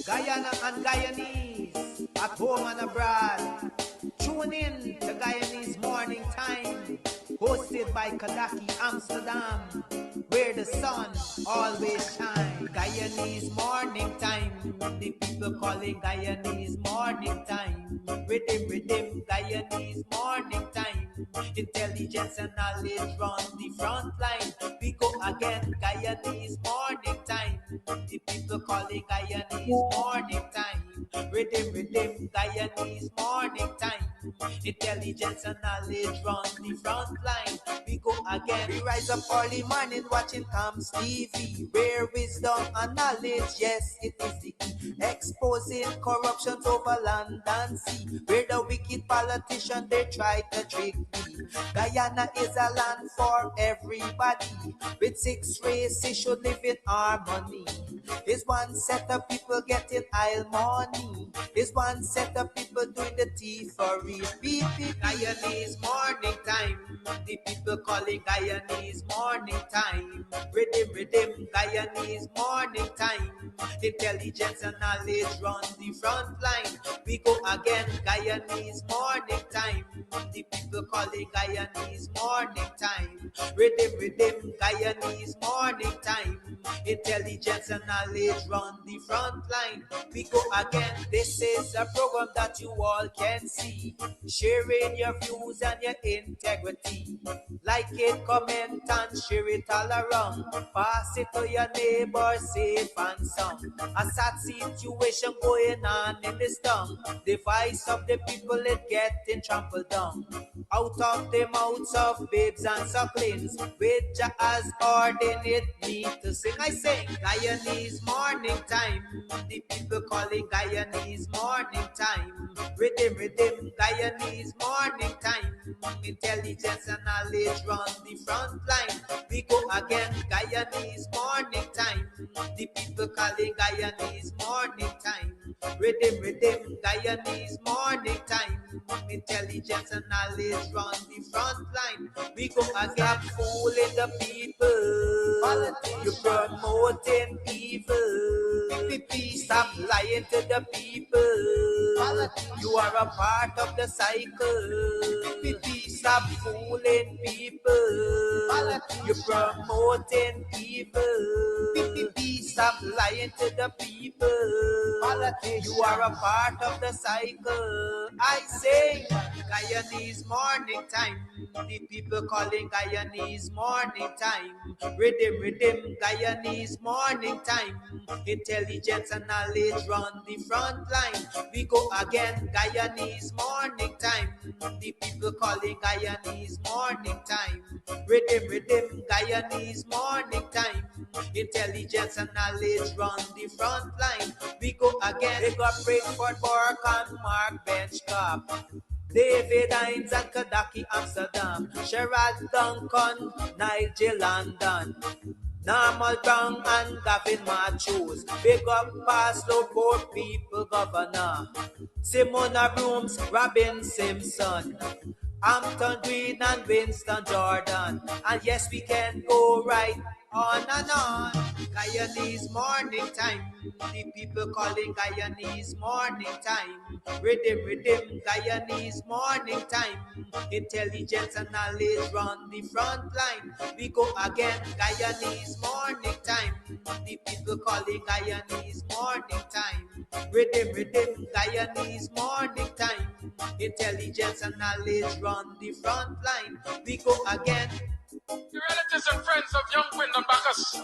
Guyana and Guyanese, at home and abroad. Tune in to Guyanese Morning Time, hosted by Kadaki Amsterdam, where the sun always shines. Guyanese Morning Time, the people call it Guyanese Morning Time. Rhythm, Guyanese Morning Time. Intelligence and knowledge run the front line. We go again, Guyanese Morning Time. The people call it Guyanese Morning Time. Rhythm, Guyanese Morning Time. Intelligence and knowledge run the front line. We go again. We rise up early morning watching Tom's TV. Rare wisdom and knowledge, yes, it is the key. Exposing corruption over land and sea. Where the wicked politician, they try to trick me. Guyana is a land for everybody. With 6 races should live in harmony. There's one set of people getting aisle money. There's one set of people doing the thievery. Guyanese Morning Time. The people calling Guyanese morning time. Rhythm, Guyanese morning time. Intelligence and knowledge run the front line. We go again, Guyanese morning time. The people calling Guyanese morning time. Rhythm, Guyanese morning time. Intelligence and knowledge run the front line. We go again. This is a program that you all can see. Sharing your views and your integrity. Like it, comment and share it all around. Pass it to your neighbor, safe and sound. A sad situation going on in this town. The voice of the people is getting trampled down. Out of the mouths of babes and sucklings, with Jah as ordinate me to sing. I sing Guyanese morning time. The people calling Guyanese morning time. Rhythm, Guyanese morning time. Intelligence and knowledge run the front line. We go again, Guyanese morning time. The people calling Guyanese morning time. Rhythm, Guyanese morning time. Intelligence and knowledge run the front line. We go again, fooling the people. You're promoting evil. Stop lying to the people. You are a part of the cycle. Stop fooling people. You're promoting evil. Stop lying to the people. You are a part of the cycle. I say Guyanese morning time. The people calling Guyanese morning time. Rhythm, Guyanese morning time. Intelligence and knowledge run the front line. We go again, Guyanese morning time. The people calling Guyanese morning time. Rhythm, Guyanese morning time. Intelligence and knowledge run the front line. We go again, they got Breakford, Bork and Mark Benchcop. David Hines and Kadaki Amsterdam. Sherrod Duncan, Nigel London. Normal Brown and Gavin Matthews. Big up Pastor, poor people governor. Simona Brooms, Robin Simpson. Hampton Green and Winston Jordan. And yes, we can go right on and on. Guyanese morning time. The people calling Guyanese morning time. Rhythm, Guyanese morning time. Intelligence and knowledge run the front line. We go again, Guyanese morning time. The people calling Guyanese morning time. Rhythm, Guyanese morning time. Intelligence and knowledge run the front line. We go again. The relatives and friends of young Wyndham Bacchus,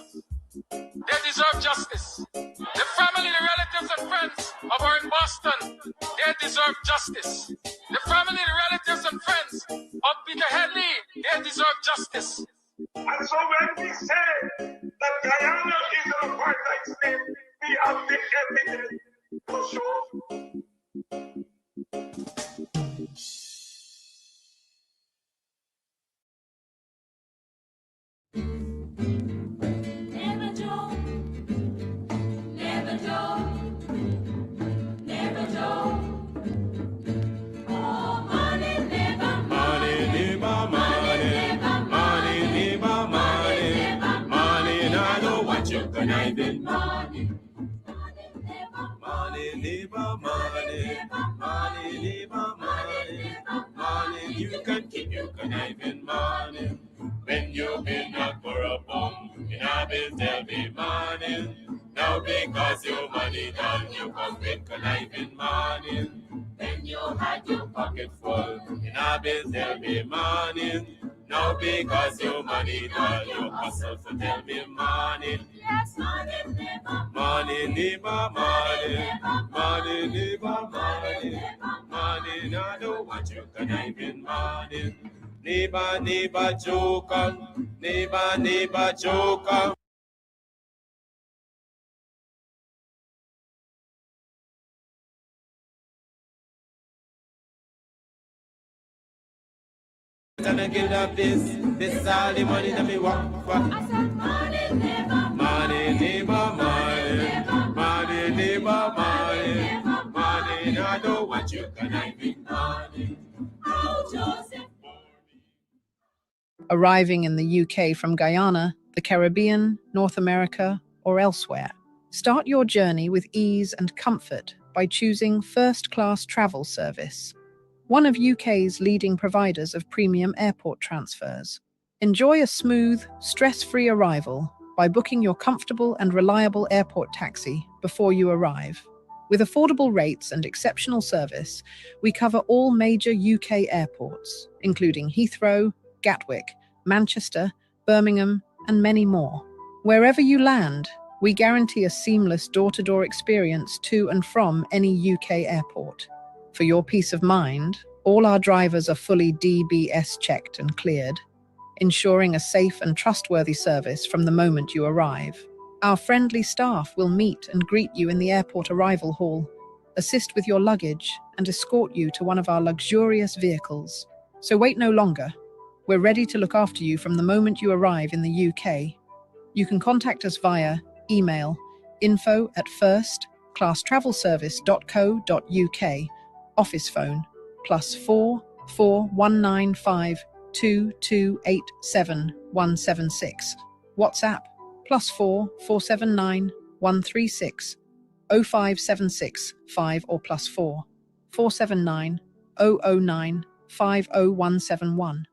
they deserve justice. The family, the relatives and friends of our in Boston, they deserve justice. The family, the relatives and friends of Peter Headley, they deserve justice. And so when we say that Guyana is an apartheid state, we have the evidence to show. Conniving money, neighbor, money. You can keep your conniving money. When you've been knocked for a bum, in a bill there'll be money. Now because your money done, you come with conniving money. When you had your pocket full, in a bill there'll be money. Now because your money done, you hustle to tell me money. Yes, money, neighbor, money. Now I don't want you conniving money. Neighbor, joker, neighbor, joker. And I give up this is all the money that me want for. I said money, neighbor, money. I don't want you conniving money. Oh, Joseph. arriving in the UK from Guyana, the Caribbean, North America, or elsewhere. Start your journey with ease and comfort by choosing first-class travel service, one of UK's leading providers of premium airport transfers. Enjoy a smooth, stress-free arrival by booking your comfortable and reliable airport taxi before you arrive. With affordable rates and exceptional service, we cover all major UK airports, including Heathrow, Gatwick, Manchester, Birmingham, and many more. Wherever you land, we guarantee a seamless door-to-door experience to and from any UK airport. For your peace of mind, all our drivers are fully DBS checked and cleared, ensuring a safe and trustworthy service from the moment you arrive. Our friendly staff will meet and greet you in the airport arrival hall, assist with your luggage, and escort you to one of our luxurious vehicles. So wait no longer. We're ready to look after you from the moment you arrive in the UK. You can contact us via email info@firstclasstravelservice.co.uk, office phone +4 4195 2287 176, WhatsApp +4 479 136 0576 5 or +4 479 009 50171,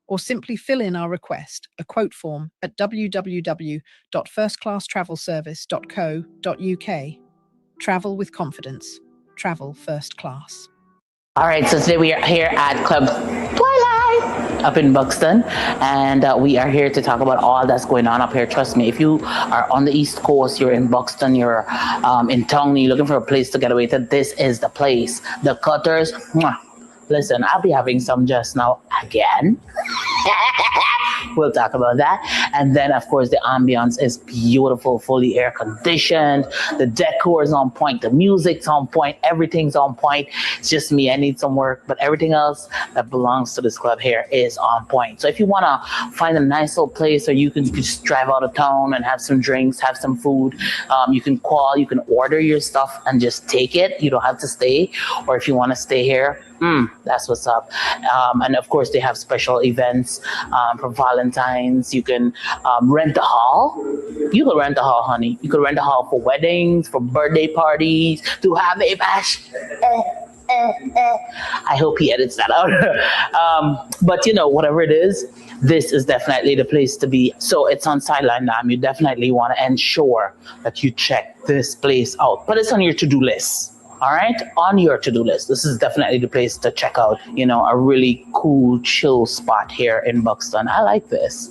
or simply fill in our request, a quote form, at www.firstclasstravelservice.co.uk. Travel with confidence. Travel first class. All right, so today we are here at Club Twilight up in Buxton, and we are here to talk about all that's going on up here. Trust me, if you are on the East Coast, you're in Buxton, you're in Tongue, you're looking for a place to get away to, this is the place. The Cutters, mwah. Listen, I'll be having some just now again. We'll talk about that. And then, of course, the ambience is beautiful, fully air conditioned. The decor is on point. The music's on point. Everything's on point. It's just me. I need some work. But everything else that belongs to this club here is on point. So if you want to find a nice little place where you can just drive out of town and have some drinks, have some food, you can call, you can order your stuff and just take it. You don't have to stay. Or if you want to stay here, that's what's up. And of course, they have special events for Valentine's. You can rent a hall. You can rent a hall, honey. You can rent a hall for weddings, for birthday parties, to have a bash. I hope he edits that out. But you know, whatever it is, this is definitely the place to be. So it's on Sideline Dam. You definitely want to ensure that you check this place out. But it's on your to-do list. All right, on your to-do list. This is definitely the place to check out, you know, a really cool, chill spot here in Buxton. I like this.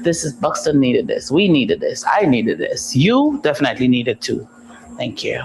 This is Buxton needed this. We needed this. I needed this. You definitely needed too. Thank you.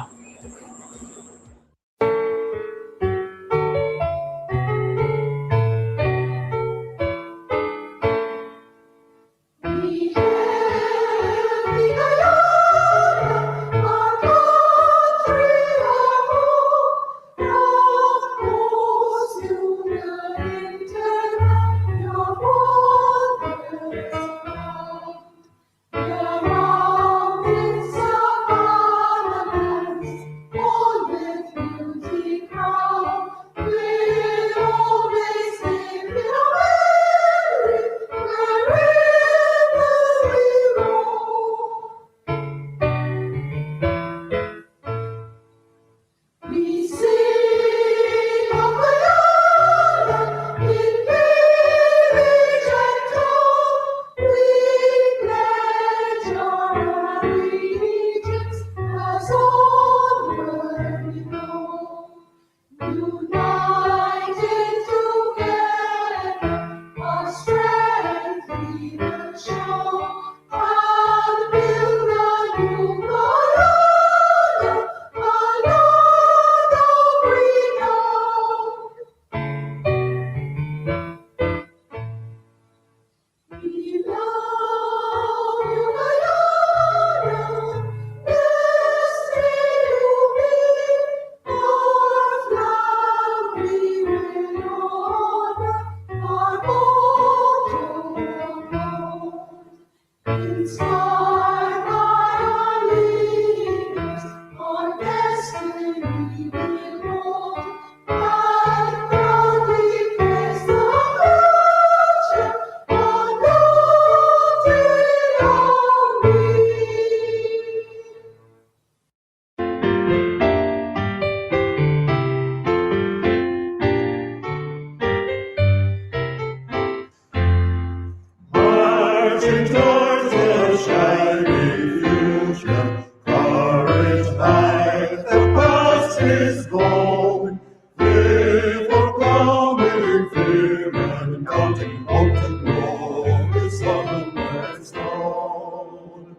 passing towards a shining future. Courage high, the past is gone. Brave for coming fear and mountain road is sunlight gone.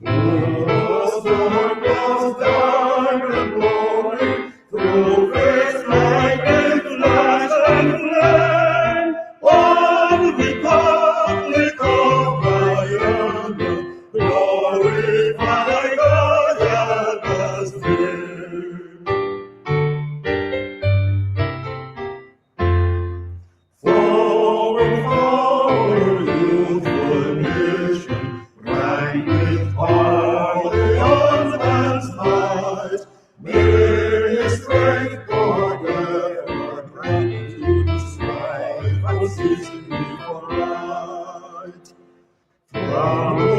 The storm blows dark and glory, through face lightning flash and flame. On the Republic of Guyana, glorify Guyana's name. Forward, forward, youthful nation, right with all the husband's might. May his strength forever grant to the strife and season be for right. From the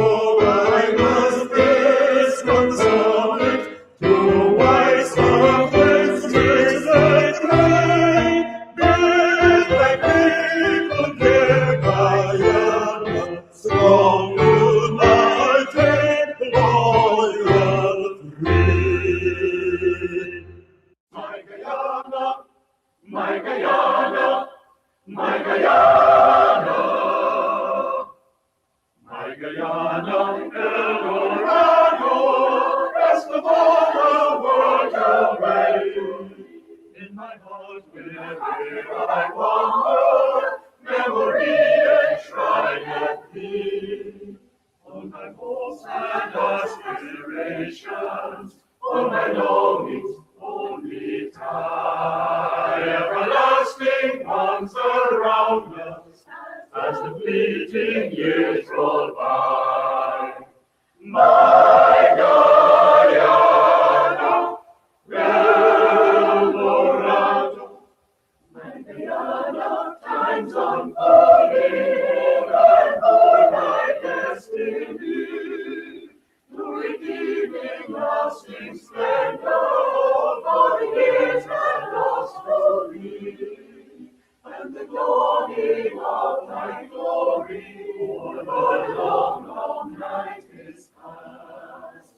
disconsolate to white surface streets they train. Build like people give Guyana, strong, united, loyal, free. My Guyana, my Guyana, my Guyana. My Guyana, Eldorado, best of all the world away. In my heart wherever I wander, memory enshrined thee. All my hopes and aspirations, all my longings, only tie everlasting bonds around us as the fleeting years roll by. My Guyana, Eldorado, my Guyana, time's unfolding and for my destiny, the redeeming, lasting splendor for the years that lost slowly. And the glory of thy glory, for the long, long night is past.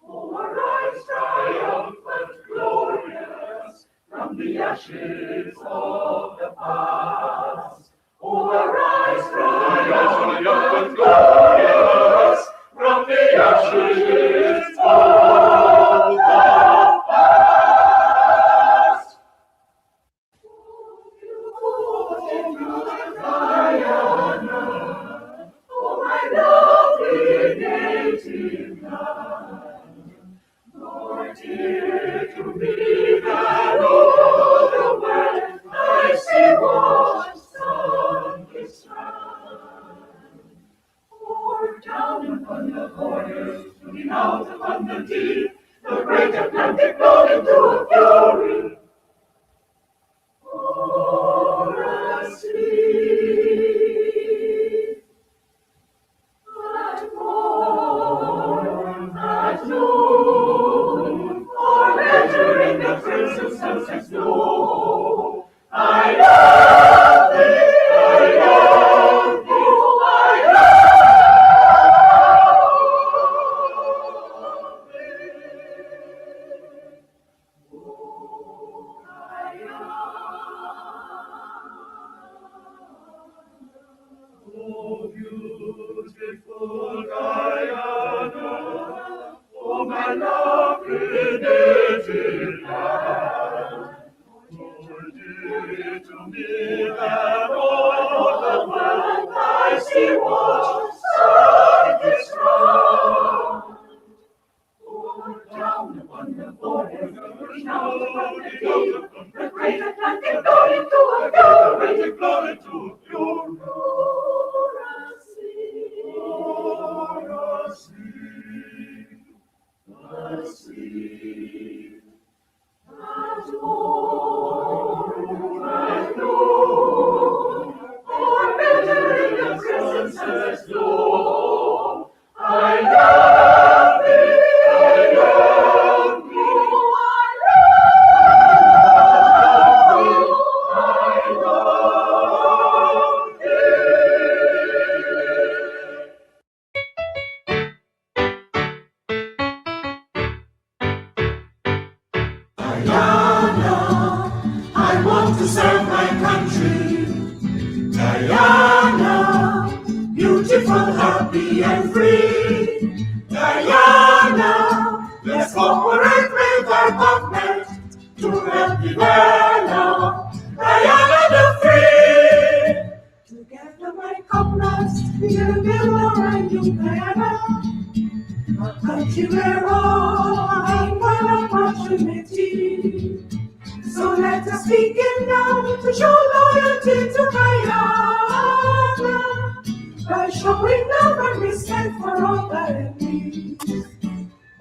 Oh, arise, triumphant, glorious, from the ashes of the past. Oh, arise, triumphant, glorious, from the ashes of the past. Guyana, oh my lovely native land, more dear to me than all the world I see washed on this strand. Or down upon the borders, looking out upon the deep, the great Atlantic rolling to a fury. For a sea, at morn, at noon, or entering the crimson sunset's glow, I love thee, I love thee, I love thee. Oh, oh, beautiful Guyana, oh, my lovely native land, more dear to me than all the world I see washed on this ground. Oh, down upon the borders, down upon the deep, the great Atlantic going to a fury, glory to a fury. The sea, at morn, at noon, or better in the crimson sunset's glow. my country. Guyana, beautiful, happy, and free. Guyana, let's cooperate with our government to help develop Guyana the free. Together, my comrades, we'll build a new Guyana, a country where all are equal opportunity. So let us begin now to show loyalty to Guyana by showing love and respect for all Guyanese.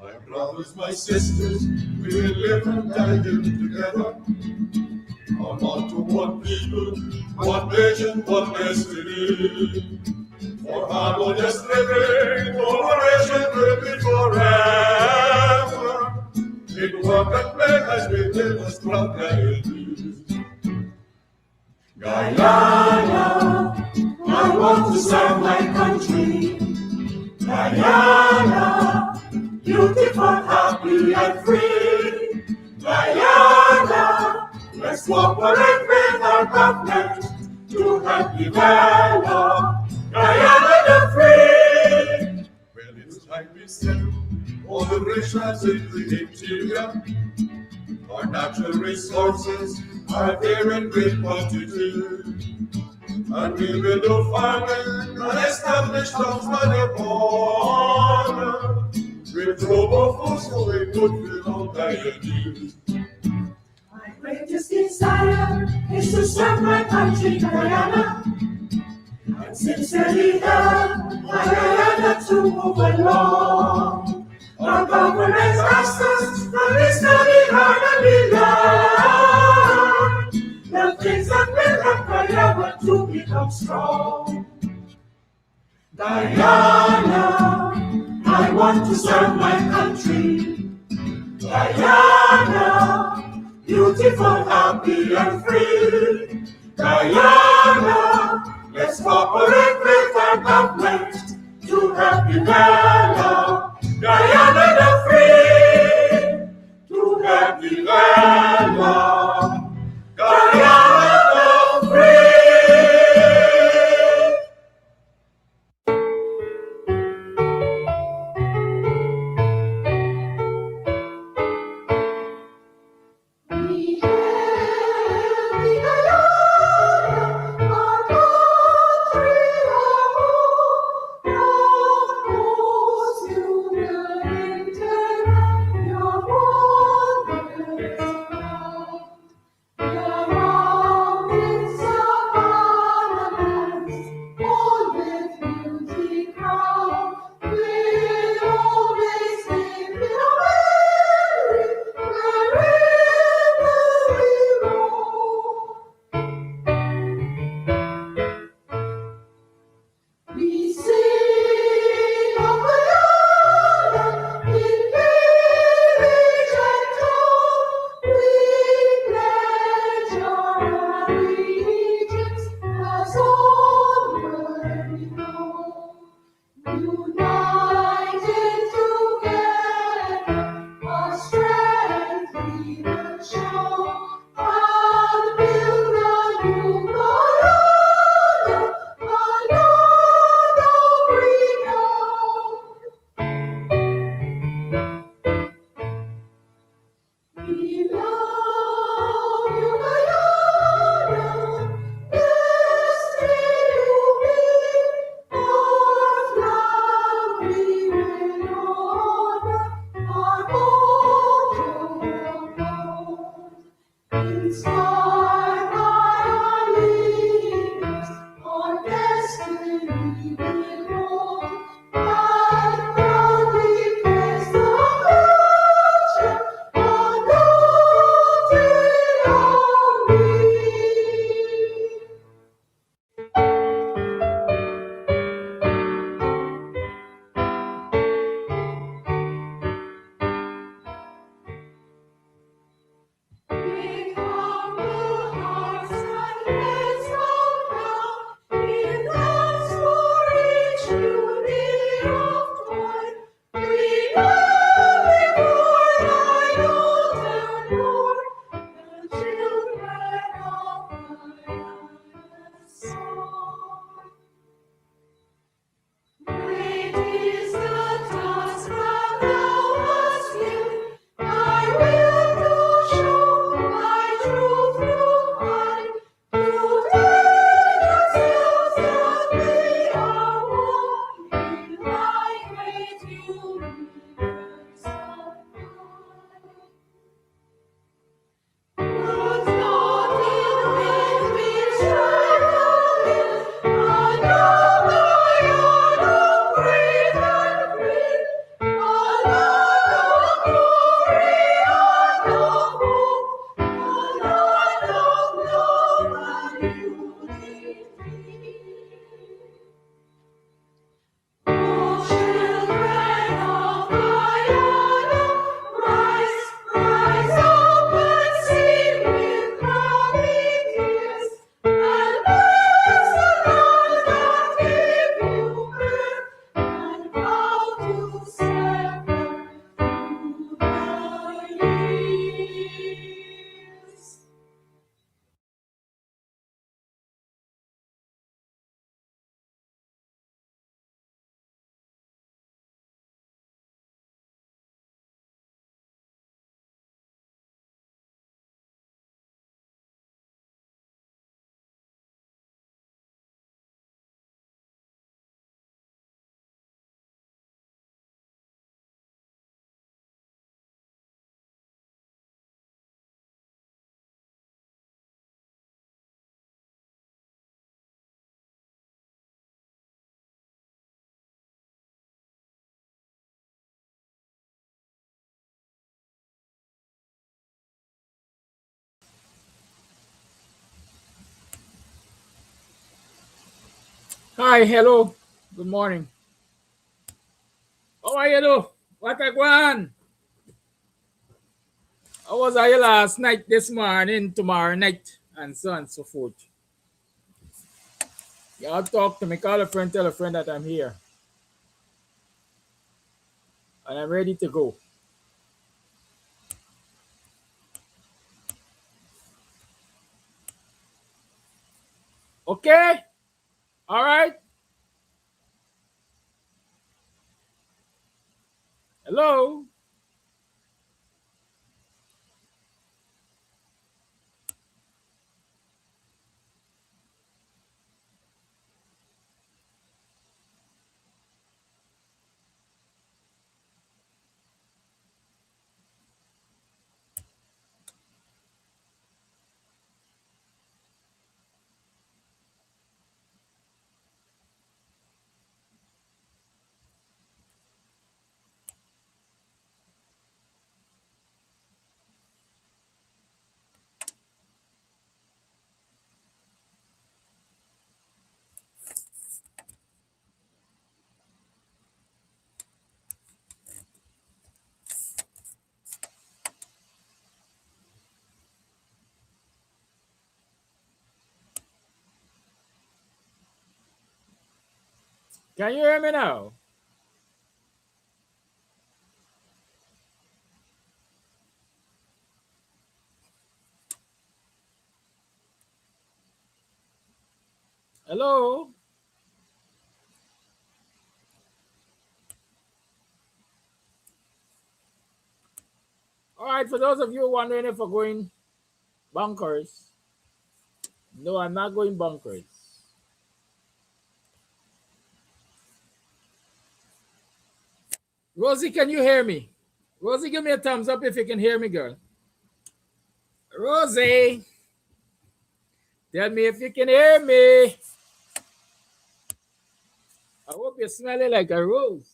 My brothers, my sisters, we will live and die together. On to one people, one nation, one destiny. For harmonious living, cooperation will be forever. In work and play as we live as proud Guyanese. Guyana, I want to serve my country. Guyana, beautiful, happy, and free. Guyana, let's cooperate with our government to help develop Guyana the free. Well, it's time we settle all the riches in the interior. Our natural resources are there in great quantity. And we will do farming and establish towns by the border. With global food so we could fill all Guyanese. My greatest desire is to serve my country, Guyana, and sincerely help Guyana to move along. Our government asks us that we study hard and we learn the things that will help Guyana to become strong. Guyana, I want to serve my country. Guyana, beautiful, happy, and free. Guyana, let's cooperate with our government to help develop Guyana the free. To help develop Guyana the free. We hail the Guyana. Hi, hello. Good morning. How are you do? What a guan? How was I last night, this morning, tomorrow night, and so on and so forth? Y'all talk to me, call a friend, tell a friend that I'm here. And I'm ready to go. Okay? All right? Hello? Can you hear me now? Hello? All right, for those of you wondering if we're going bunkers, no, I'm not going bunkers. Rosie, can you hear me? Rosie, give me a thumbs up if you can hear me, girl. Rosie, tell me if you can hear me. I hope you're smelling like a rose.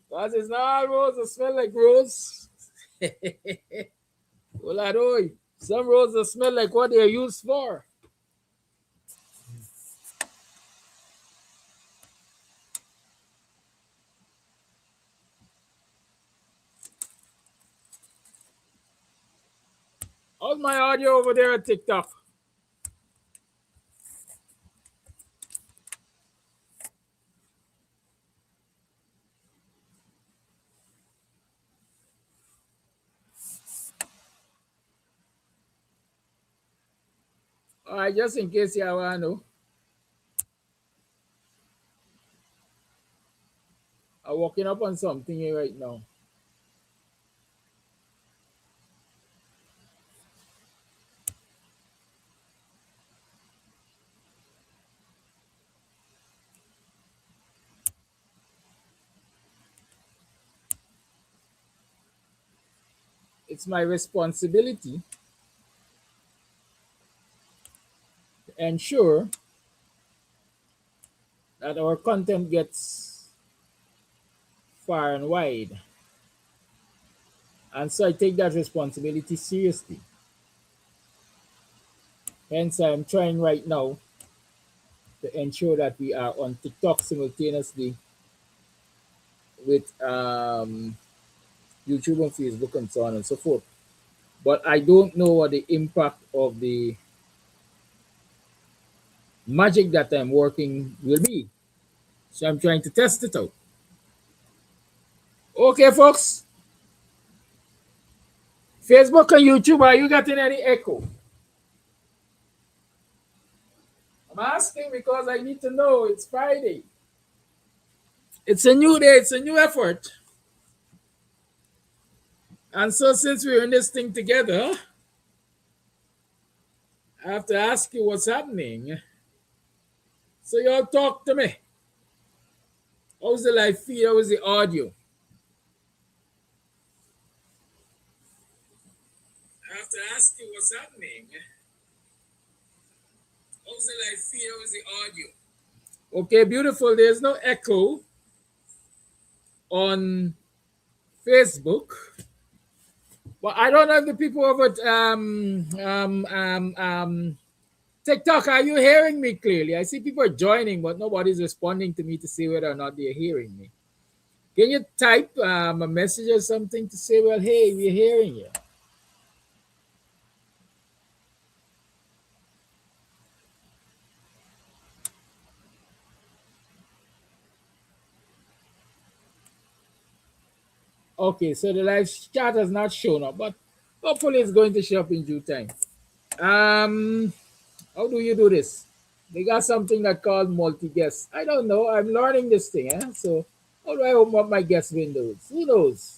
Because it's not all roses smell like rose. Well, I know some roses smell like what they're used for. How's my audio over there at TikTok? All right, just in case you want to know, I'm walking up on something here right now. It's my responsibility to ensure that our content gets far and wide. And so I take that responsibility seriously. Hence, I'm trying right now to ensure that we are on TikTok simultaneously with YouTube and Facebook and so on and so forth. But I don't know what the impact of the magic that I'm working will be. So I'm trying to test it out. Okay, folks. Facebook and YouTube, are you getting any echo? I'm asking because I need to know. It's Friday. It's a new day. It's a new effort. And so since we're in this thing together, I have to ask you what's happening. So y'all talk to me. How's the live feed? How is the audio? I have to ask you what's happening. How's the live feed? How is the audio? Okay, beautiful. There's no echo on Facebook. Well, I don't know if the people over at TikTok, are you hearing me clearly? I see people are joining, but nobody's responding to me to say whether or not they're hearing me. Can you type a message or something to say, well, hey, we're hearing you? Okay, so the live chat has not shown up, but hopefully it's going to show up in due time. Um, how do you do this? They got something that called multi-guest. I don't know. I'm learning this thing, eh? So how do I open up my guest windows? Who knows?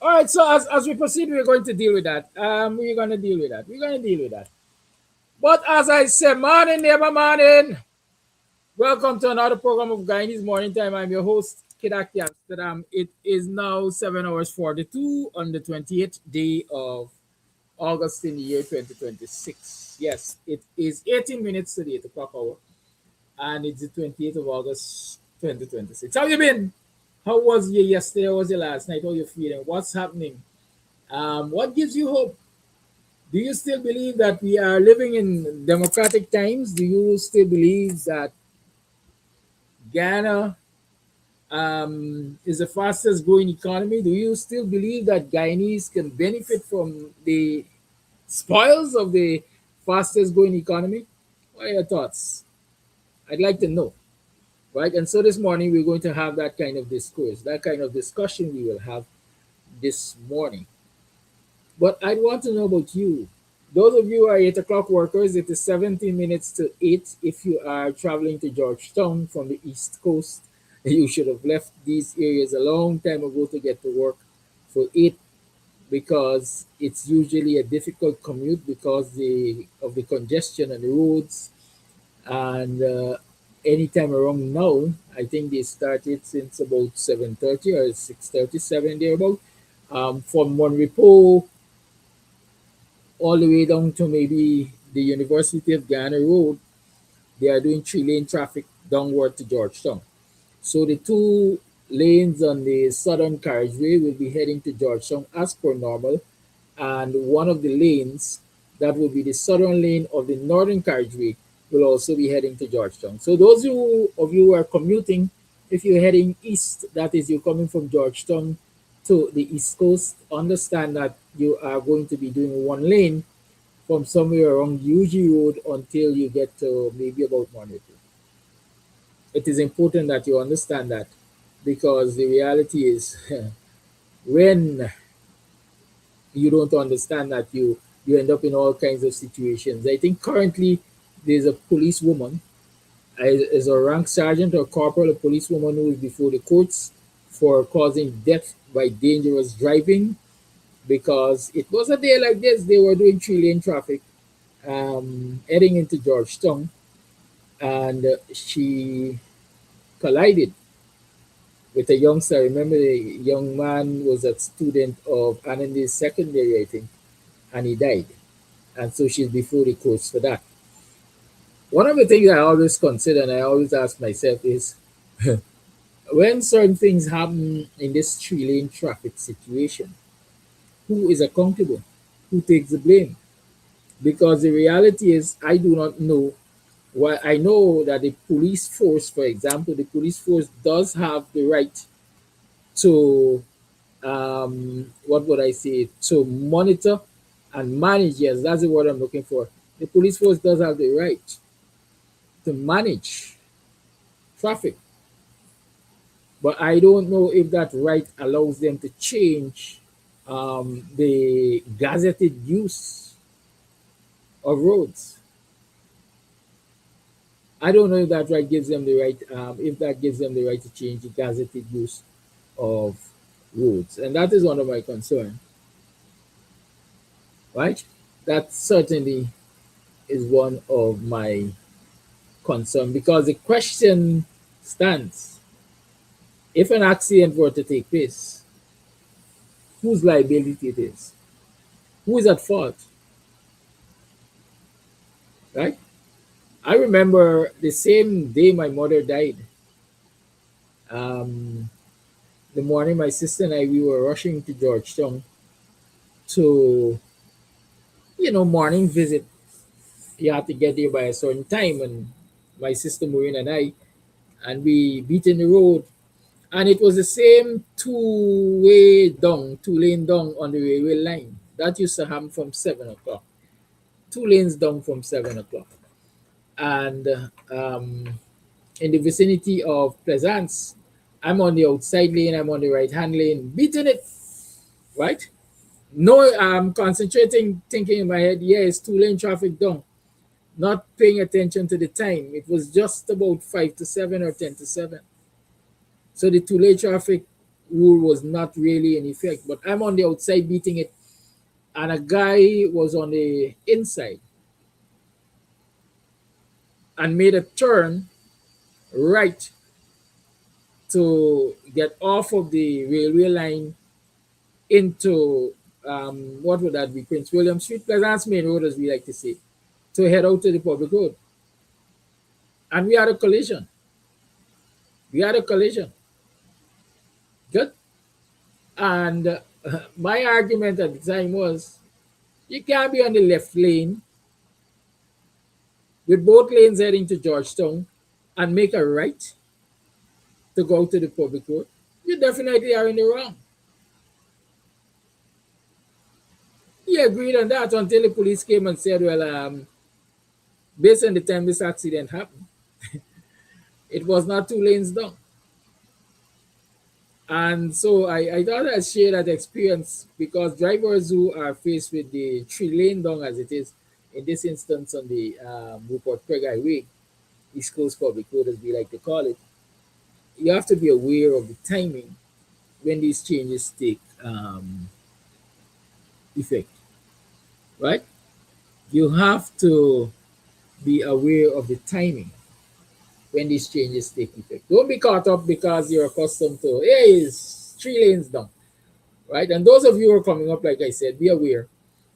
All right, so as we proceed, we're going to deal with that. We're going to deal with that. We're going to deal with that. But as I said, morning, neighbor, morning. Welcome to another program of Guyanese Morning Time. I'm your host, Kidaki Amsterdam. It is now 7 hours 42 on the 28th day of August in the year 2026. Yes, it is 18 minutes to the 8 o'clock hour, and it's the 28th of August 2026. How you been? How was you yesterday? How was you last night? How you feeling? What's happening? What gives you hope? Do you still believe that we are living in democratic times? Do you still believe that Ghana is the fastest growing economy? Do you still believe that Guyanese can benefit from the spoils of the fastest growing economy? What are your thoughts? I'd like to know. Right. And so this morning we're going to have that kind of discourse, that kind of discussion we will have this morning. But I want to know about you. Those of you who are 8 o'clock workers, it is 17 minutes to 8. If you are traveling to Georgetown from the East Coast, you should have left these areas a long time ago to get to work for 8, because it's usually a difficult commute because of the congestion on the roads. And anytime around now, I think they started since about 7:30 or 6:37 thereabout, from One Repo all the way down to maybe the University of Ghana Road. They are doing 3-lane traffic downward to Georgetown. So the 2 lanes on the southern carriageway will be heading to Georgetown as per normal, and one of the lanes, that will be the southern lane of the northern carriageway, will also be heading to Georgetown. So those of you who are commuting, if you're heading east, that is, you're coming from Georgetown to the East Coast, understand that you are going to be doing 1 lane from somewhere around UG Road until you get to maybe about Monaco. It is important that you understand that, because the reality is when you don't understand that, you end up in all kinds of situations. I think currently there's a policewoman, as a rank sergeant or corporal, a policewoman who is before the courts for causing death by dangerous driving, because it was a day like this. They were doing 3-lane traffic heading into Georgetown, and she collided with a youngster. Remember, the young man was a student of Anandi's secondary, I think, and he died. And so she's before the courts for that. One of the things I always consider and I always ask myself is, when certain things happen in this 3-lane traffic situation, who is accountable? Who takes the blame? Because the reality is, I do not know. Well, I know that the police force, for example, the police force does have the right to, what would I say, to monitor and manage. Yes, that's the word I'm looking for. The police force does have the right to manage traffic, but I don't know if that right allows them to change the gazetted use of roads. I don't know if that right gives them the right, if that gives them the right to change the gazetted use of roads, and that is one of my concerns, right? That certainly is one of my concern because the question stands: if an accident were to take place, whose liability it is? Who is at fault, right? I remember the same day my mother died. Um, the morning my sister and I we were rushing to Georgetown to morning visit. You had to get there by a certain time, and my sister Maureen and I, and we beat in the road, and it was the same two lane down on the railway line. That used to happen from 7 o'clock. 2 lanes down from 7 o'clock, and in the vicinity of Pleasance, I'm on the outside lane. I'm on the right hand lane, beating it, right? No, I'm concentrating, thinking in my head, yeah, it's 2 lane traffic down, not paying attention to the time. It was just about 5 to 7 or 10 to 7. So the 2 lane traffic rule was not really in effect. But I'm on the outside beating it, and a guy was on the inside and made a turn right to get off of the railway line into what would that be? Prince William Street, Pleasance Main Road, as we like to say, to head out to the public road. And we had a collision. We had a collision. Good. And my argument at the time was you can't be on the left lane with both lanes heading to Georgetown and make a right to go to the public road. You definitely are in the wrong. He agreed on that until the police came and said, well, based on the time this accident happened, it was not 2 lanes down. And so I thought I'd share that experience because drivers who are faced with the 3 lane down as it is, in this instance on the Rupert Craig Highway, East Coast Public Road as we like to call it, you have to be aware of the timing when these changes take effect, right? You have to be aware of the timing when these changes take effect. Don't be caught up because you're accustomed to, hey, it's 3 lanes down, right? And those of you who are coming up, like I said, be aware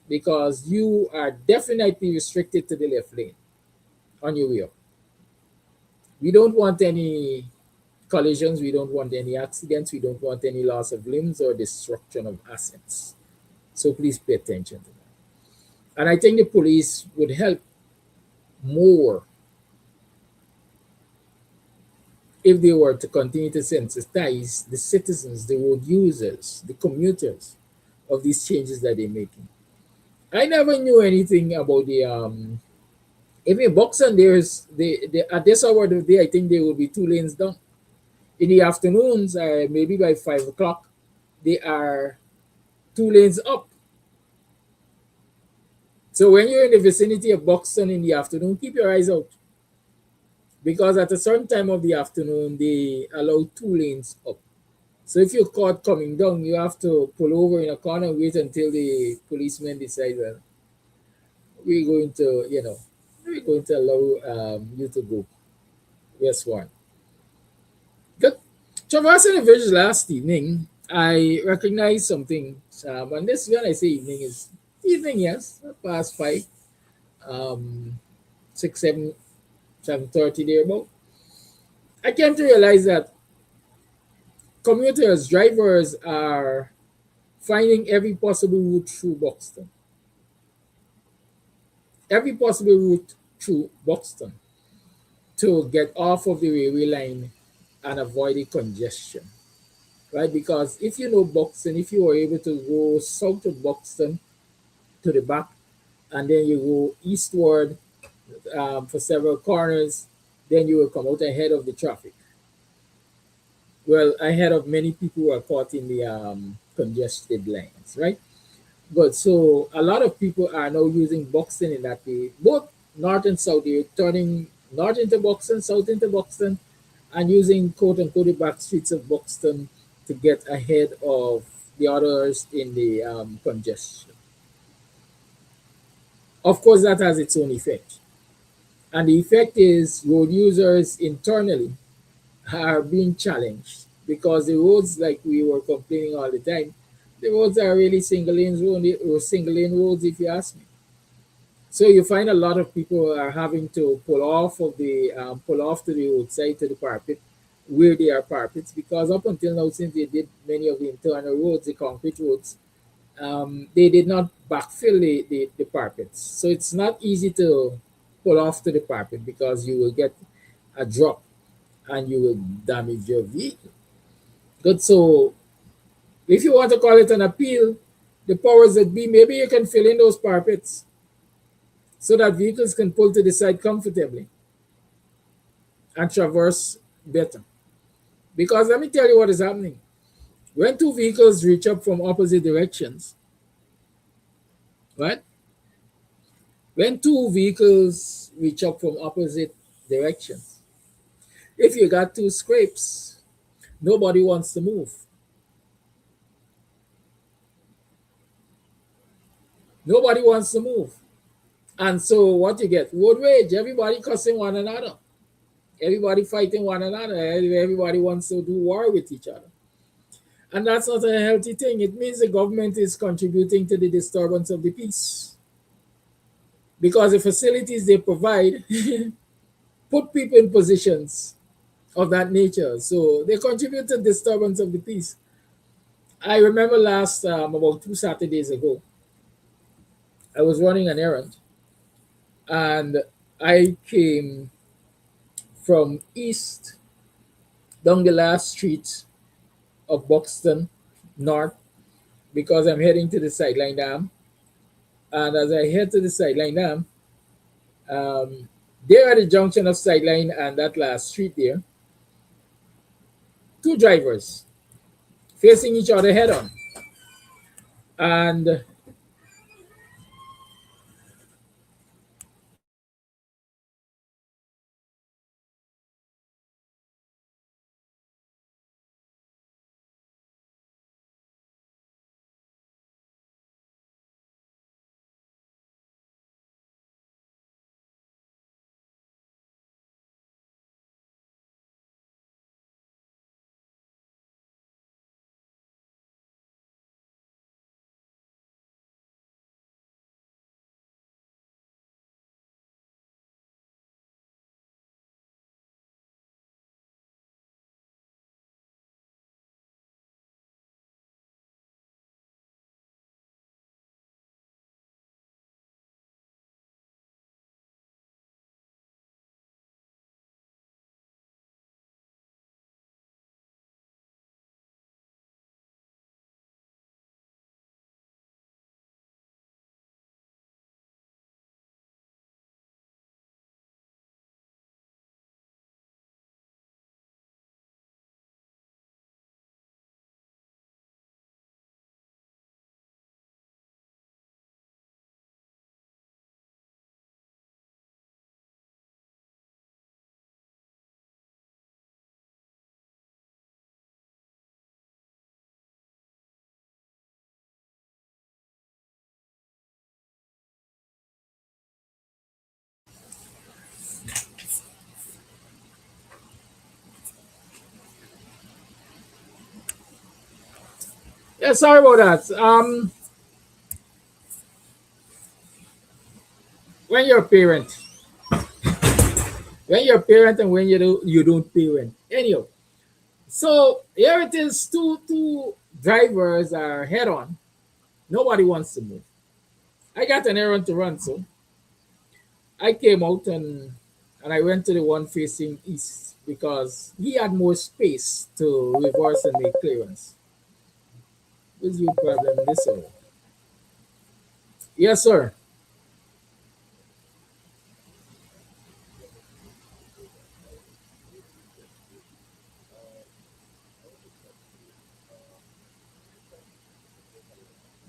because you are definitely restricted to the left lane on your way up. We don't want any collisions, we don't want any accidents, we don't want any loss of limbs or destruction of assets. So please pay attention to that. And I think the police would help more if they were to continue to sensitize the citizens, the road users, the commuters of these changes that they're making. I never knew anything about the even in Buxton, there's at this hour of the day, I think there will be 2 lanes down. In the afternoons, maybe by 5 o'clock, they are 2 lanes up. So when you're in the vicinity of Buxton in the afternoon, keep your eyes out. Because at a certain time of the afternoon, they allow 2 lanes up. So if you're caught coming down, you have to pull over in a corner and wait until the policeman decide, well, we're going to, we're going to allow you to go. Yes, one. Good. Traversing the village last evening, I recognized something. And this, when I say evening, is evening, yes, past 5, 6, 7, 7:30 there about. I came to realize that commuters, drivers are finding every possible route through Buxton. Every possible route through Buxton to get off of the railway line and avoid the congestion, right? Because if you know Buxton, if you were able to go south of Buxton to the back, and then you go eastward for several corners, then you will come out ahead of the traffic. Well, ahead of many people who are caught in the congested lanes, right? But so a lot of people are now using Buxton in that way, both north and south. They're turning north into Buxton, south into Buxton, and using quote unquote the back streets of Buxton to get ahead of the others in the congestion. Of course, that has its own effect. And the effect is road users internally are being challenged because the roads, like we were complaining all the time, the roads are really single lane roads, if you ask me. So you find a lot of people are having to pull off to the roadside to the parapet where they are parapets because up until now, since they did many of the internal roads, the concrete roads, they did not backfill the parapets. So it's not easy to pull off to the parapet because you will get a drop and you will damage your vehicle. Good. So if you want to call it an appeal, the powers that be, maybe you can fill in those parapets so that vehicles can pull to the side comfortably and traverse better. Because let me tell you what is happening. When two vehicles reach up from opposite directions, right? When two vehicles reach up from opposite directions, if you got two scrapes, nobody wants to move. Nobody wants to move. And so what you get? Road rage, everybody cussing one another. Everybody fighting one another. Everybody wants to do war with each other. And that's not a healthy thing. It means the government is contributing to the disturbance of the peace. Because the facilities they provide put people in positions of that nature. So they contribute to disturbance of the peace. I remember about 2 Saturdays ago, I was running an errand and I came from east down the last street of Buxton North because I'm heading to the Sideline Dam. And as I head to the Sideline Dam, there at the junction of Sideline and that last street there, two drivers facing each other head on. And yeah, sorry about that. When you're a parent, when you're a parent and when you don't parent. Anyhow, so here it is, two drivers are head on. Nobody wants to move. I got an errand to run, so I came out and I went to the one facing east because he had more space to reverse and make clearance. What's your problem this way? Yes, sir.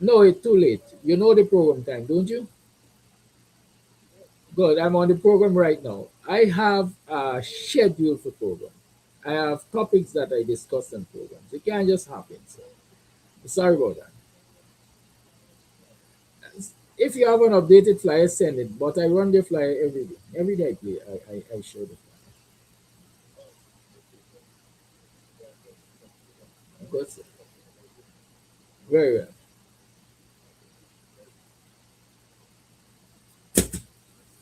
No, it's too late. You know the program time, don't you? Good. I'm on the program right now. I have a schedule for program. I have topics that I discuss in programs. It can't just happen. So sorry about that. If you have an updated flyer, send it. But I run the flyer every day. Every day I play, I show the flyer. That's it. Very well.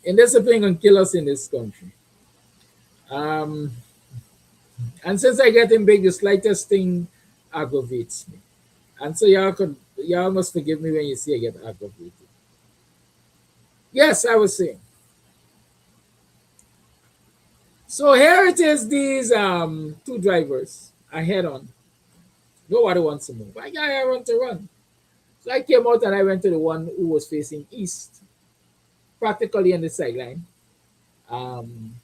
Indiscipline can kill us in this country. Um, and since I get in big, the slightest thing aggravates me. And so y'all must forgive me when you see I get aggravated. Yes, I was saying. So here it is, these two drivers are head on. Nobody wants to move. I want to run. So I came out and I went to the one who was facing east, practically on the sideline. Um,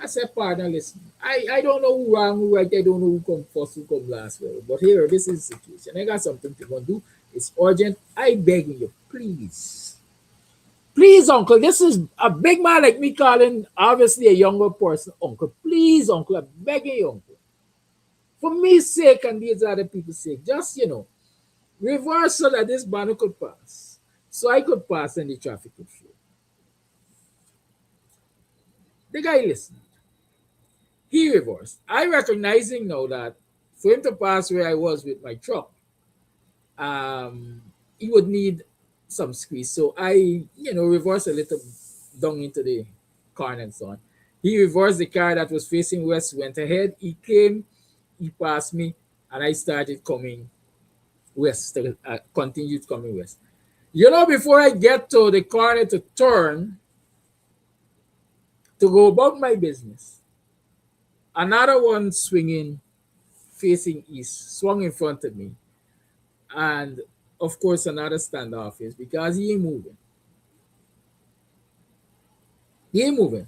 I said, partner, listen, I don't know who wrong, who right, I don't know who come first, who come last. Well, but here, this is the situation. I got something to go and do. It's urgent. I beg you, please. Please, uncle, this is a big man like me calling obviously a younger person, uncle. Please, uncle, I'm begging you, uncle. For me's sake and these other people's sake, just, reverse so that this banner could pass. So I could pass and the traffic could flow. The guy listened. He reversed. I recognizing now that for him to pass where I was with my truck, he would need some squeeze. So I, reversed a little down into the corner and so on. He reversed the car that was facing west, went ahead. He came, he passed me, and I started coming west, continued coming west. Before I get to the corner to turn to go about my business, another one swinging, facing east, swung in front of me. And of course, another standoff is because he ain't moving. He ain't moving.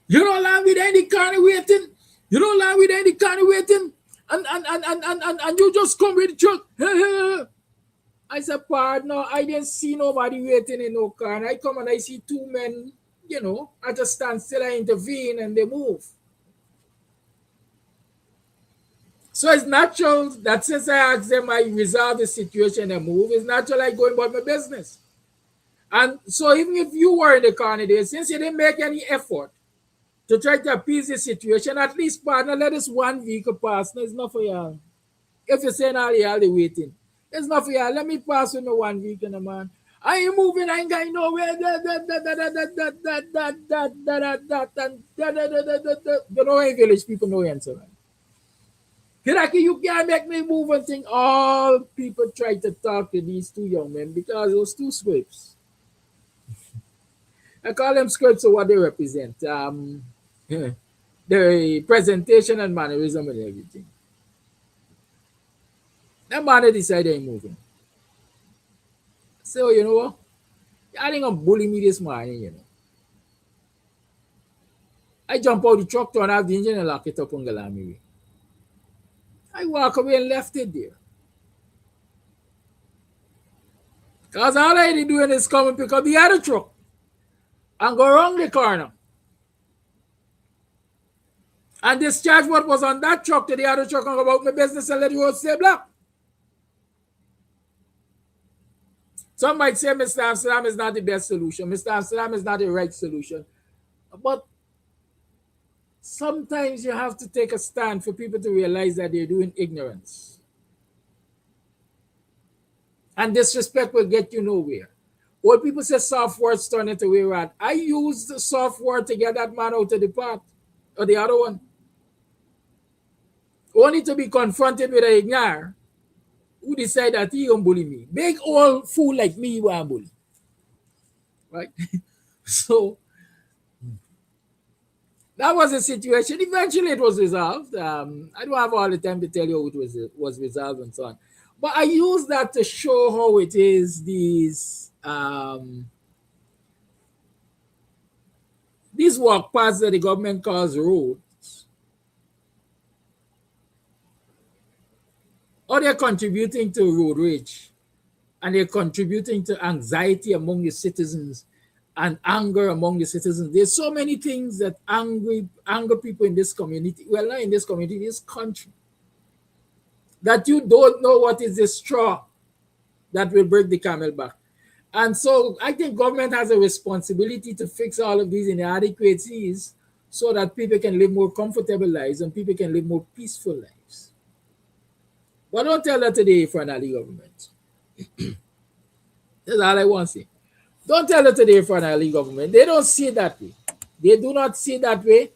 You don't land with any kind of waiting. You don't land with any kind of waiting. And you just come with the truck. I said, partner, I didn't see nobody waiting in no car. And I come and I see two men, I just stand still, I intervene and they move. So it's natural that since I asked them, I resolve the situation and move. It's natural I go about my business. And so even if you were in the car today, since you didn't make any effort to try to appease the situation, at least, partner, let us one vehicle pass. No, it's not for y'all. If you're saying all y'all they waiting, it's not for y'all. Let me pass with me one vehicle, no, man. I ain't moving, I ain't going nowhere. You know, in village people know answer, right? Kiraki, you can't make me move and think. All people try to talk to these two young men because those two scripts. I call them scripts of what they represent. The presentation and mannerism and everything. That man decided I'm moving. So, you know what? I think I'm bullying me this morning, I jump out the truck, turn off the engine and lock it up on Galami. I walk away and left it there. Because all I did doing is come and pick up the other truck and go around the corner and discharge what was on that truck to the other truck and go about my business and let the road stay blocked. Some might say Mr. Amsterdam is not the best solution. Mr. Amsterdam is not the right solution. But sometimes you have to take a stand for people to realize that they're doing ignorance. And disrespect will get you nowhere. Old people say soft words turn into way rat. I used the soft word to get that man out of the part or the other one. Only to be confronted with a ignore who decide that he won't bully me. Big old fool like me won't bully. Right? So that was the situation. Eventually it was resolved. I don't have all the time to tell you how it was resolved and so on. But I use that to show how it is these walk paths that the government calls roads, or they're contributing to road rage and they're contributing to anxiety among the citizens and anger among the citizens. There's so many things that anger people in this community, well, not in this community, this country, that you don't know what is the straw that will break the camel back. And so I think government has a responsibility to fix all of these inadequacies so that people can live more comfortable lives and people can live more peaceful lives. But don't tell that to the Franali government. That's all I want to say. Don't tell it to the Franali government. They don't see it that way. They do not see it that way.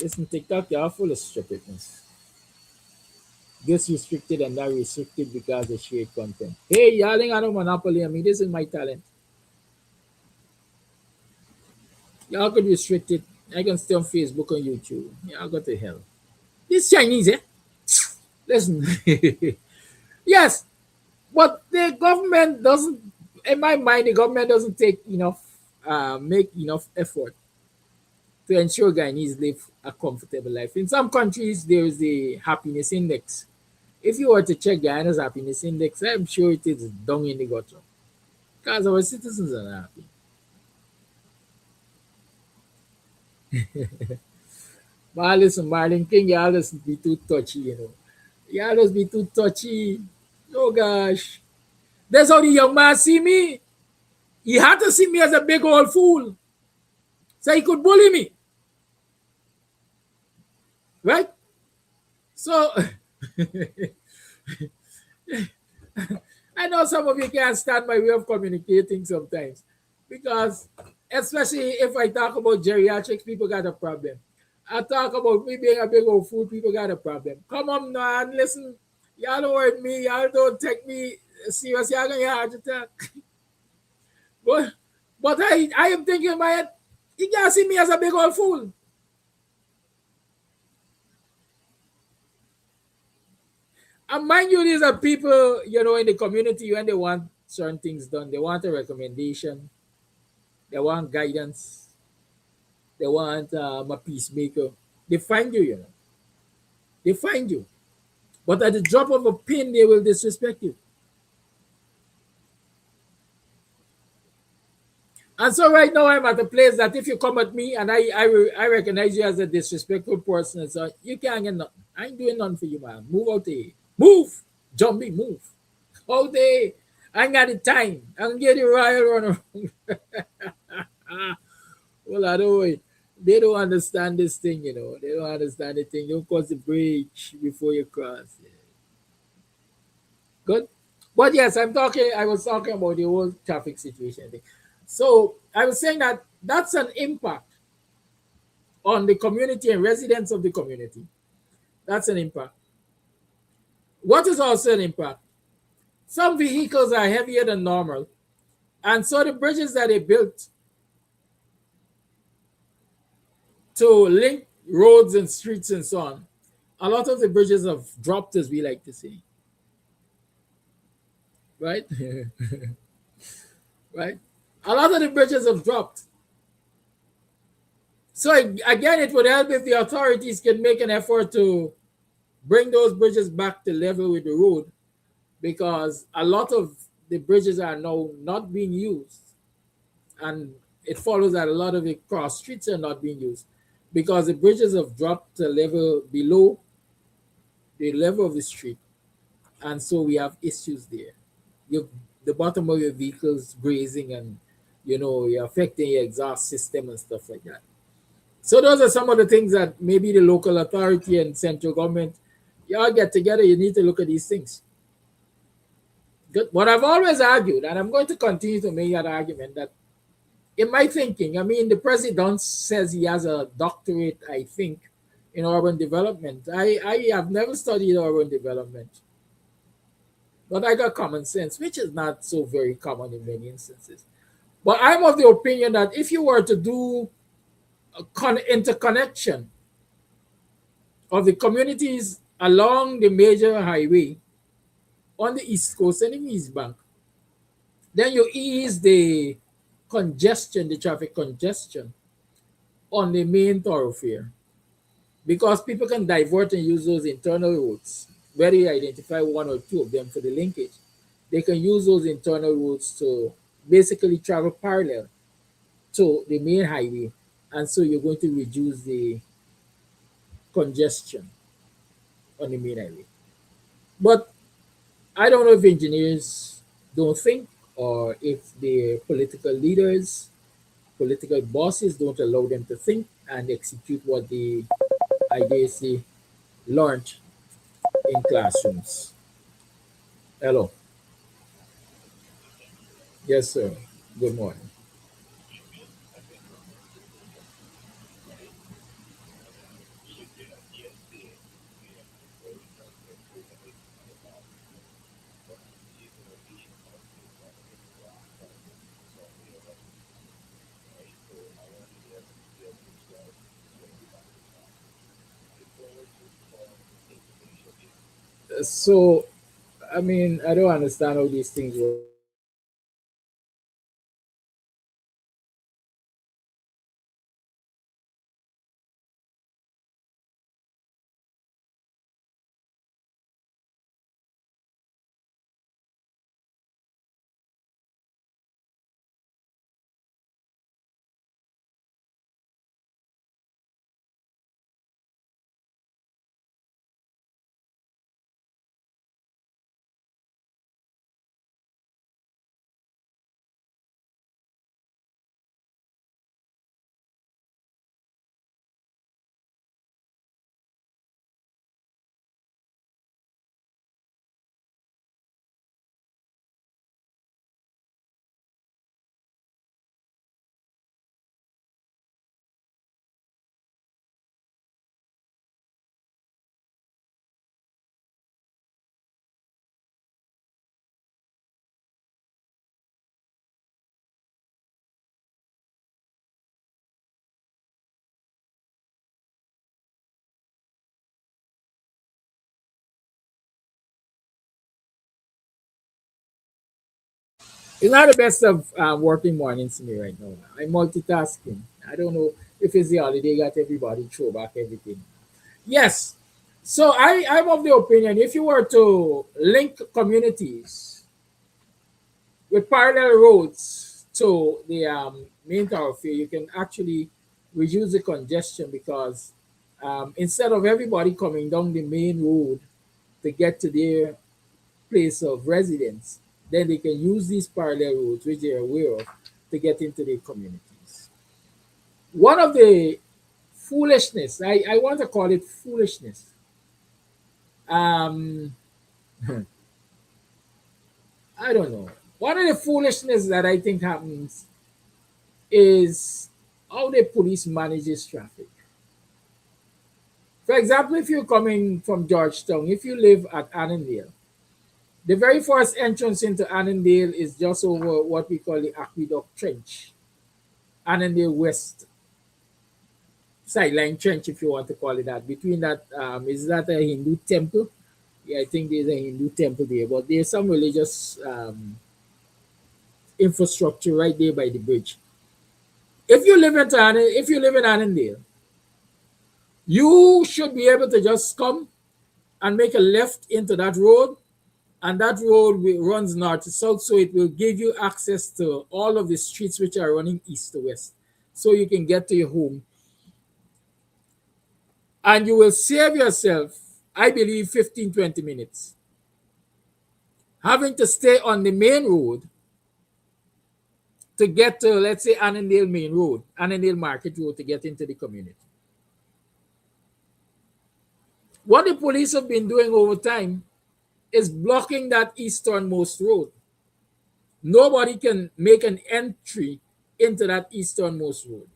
Listen, TikTok, you're full of stupidness. This restricted and that restricted because of shared content. Hey, y'all ain't got no monopoly on me. This is my talent. Y'all could restrict it. I can stay on Facebook and YouTube. Y'all go to hell. This Chinese, eh? Listen. Yes, but the government doesn't, in my mind, the government doesn't take enough, make enough effort to ensure Guyanese live a comfortable life. In some countries, there is the happiness index. If you were to check Guyana's happiness index, I'm sure it is down in the gutter because our citizens are not happy. But listen, Marlon King, y'all just be too touchy, you know. Y'all just be too touchy. Oh gosh. That's how the young man see me. He had to see me as a big old fool. So he could bully me. Right? So I know some of you can't stand my way of communicating sometimes. Because especially if I talk about geriatrics, people got a problem. I talk about me being a big old fool, people got a problem. Come on, man, listen. Y'all don't hurt me. Y'all don't take me serious. Y'all gonna get a heart attack. But I am thinking in my head, you can't see me as a big old fool. And mind you, these are people, you know, in the community when they want certain things done. They want a recommendation. They want guidance. They want a peacemaker. They find you, you know. They find you. But at the drop of a pin, they will disrespect you. And so right now I'm at a place that if you come at me and I recognize you as a disrespectful person, so you can't get nothing. I ain't doing nothing for you, man. Move out there. Move. Jumpy, move. Out there. I ain't got the time. I can get the royal runner. Well, I don't wait. They don't understand this thing, you know. They don't understand the thing. Don't cross the bridge before you cross. Yeah. Good. But yes, I was talking about the whole traffic situation thing. So I was saying that that's an impact on the community and residents of the community. That's an impact. What is also an impact? Some vehicles are heavier than normal. And so the bridges that they built to link roads and streets and so on, a lot of the bridges have dropped, as we like to say. Right? Right? A lot of the bridges have dropped. So again, it would help if the authorities can make an effort to bring those bridges back to level with the road, because a lot of the bridges are now not being used. And it follows that a lot of the cross streets are not being used because the bridges have dropped to level below the level of the street. And so we have issues there. The bottom of your vehicles grazing, and you know, you're affecting your exhaust system and stuff like that. So those are some of the things that maybe the local authority and central government, y'all get together, you need to look at these things. Good. What I've always argued, and I'm going to continue to make that argument, that in my thinking, I mean, the president says he has a doctorate, I think, in urban development. I have never studied urban development, but I got common sense, which is not so very common in many instances. But I'm of the opinion that if you were to do interconnection of the communities along the major highway on the East Coast and the East Bank, then you ease the congestion, the traffic congestion on the main thoroughfare. because people can divert and use those internal routes. Whether you identify one or two of them for the linkage, they can use those internal routes to basically travel parallel to the main highway, and so you're going to reduce the congestion on the main highway. But I don't know if engineers don't think, or if the political leaders, political bosses don't allow them to think and execute what they, I guess, they learned in classrooms. Hello. Yes, sir. Good morning. So, I mean, I don't understand how these things work. It's not the best of working mornings to me right now. I'm multitasking. I don't know if it's the holiday got everybody throw back everything. Yes. So I'm of the opinion if you were to link communities with parallel roads to the main thoroughfare, you can actually reduce the congestion because instead of everybody coming down the main road to get to their place of residence, then they can use these parallel roads, which they're aware of, to get into their communities. One of the foolishness, I want to call it foolishness. Um, I don't know. One of the foolishness that I think happens is how the police manages traffic. For example, if you're coming from Georgetown, if you live at Annandale, the very first entrance into Annandale is just over what we call the Aqueduct Trench, Annandale West sideline trench, if you want to call it that. Between that, is that a Hindu temple? Yeah, I think there's a Hindu temple there, but there's some religious infrastructure right there by the bridge. If you live in Annandale, you should be able to just come and make a left into that road, and that road runs north to south, so it will give you access to all of the streets which are running east to west, so you can get to your home, and you will save yourself, I believe, 15-20 minutes having to stay on the main road to get to, let's say, Annandale Main Road, Annandale Market Road, to get into the community. What the police have been doing over time is blocking that easternmost road. Nobody can make an entry into that easternmost road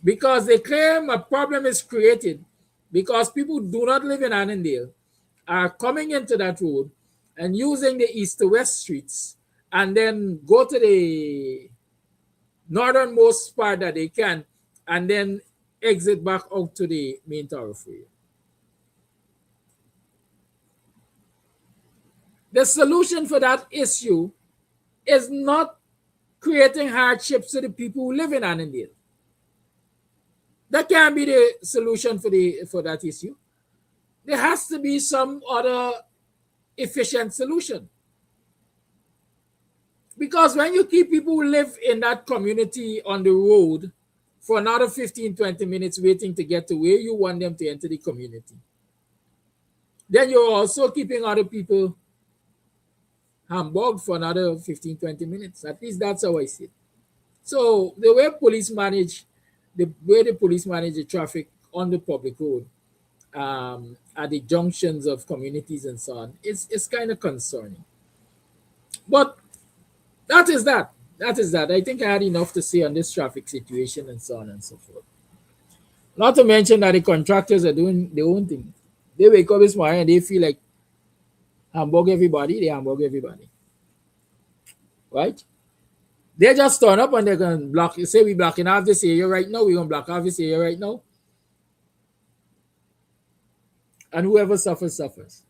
because they claim a problem is created because people who do not live in Annandale are coming into that road and using the east to west streets and then go to the northernmost part that they can and then exit back out to the main thoroughfare. The solution for that issue is not creating hardships to the people who live in Annandale. That can't be the solution for that issue. There has to be some other efficient solution. Because when you keep people who live in that community on the road for another 15, 20 minutes waiting to get to where you want them to enter the community, then you're also keeping other people hamburged for another 15, 20 minutes. At least that's how I see it. So the way the police manage the traffic on the public road, at the junctions of communities and so on, it's kind of concerning. But that is that. That is that. I think I had enough to say on this traffic situation and so on and so forth. Not to mention that the contractors are doing their own thing. They wake up this morning and they feel like hamburg everybody, they hamburg everybody. Right? They just turn up and they're going to block. Say we're blocking off this area right now. We're going to block off this area right now. And whoever suffers, suffers.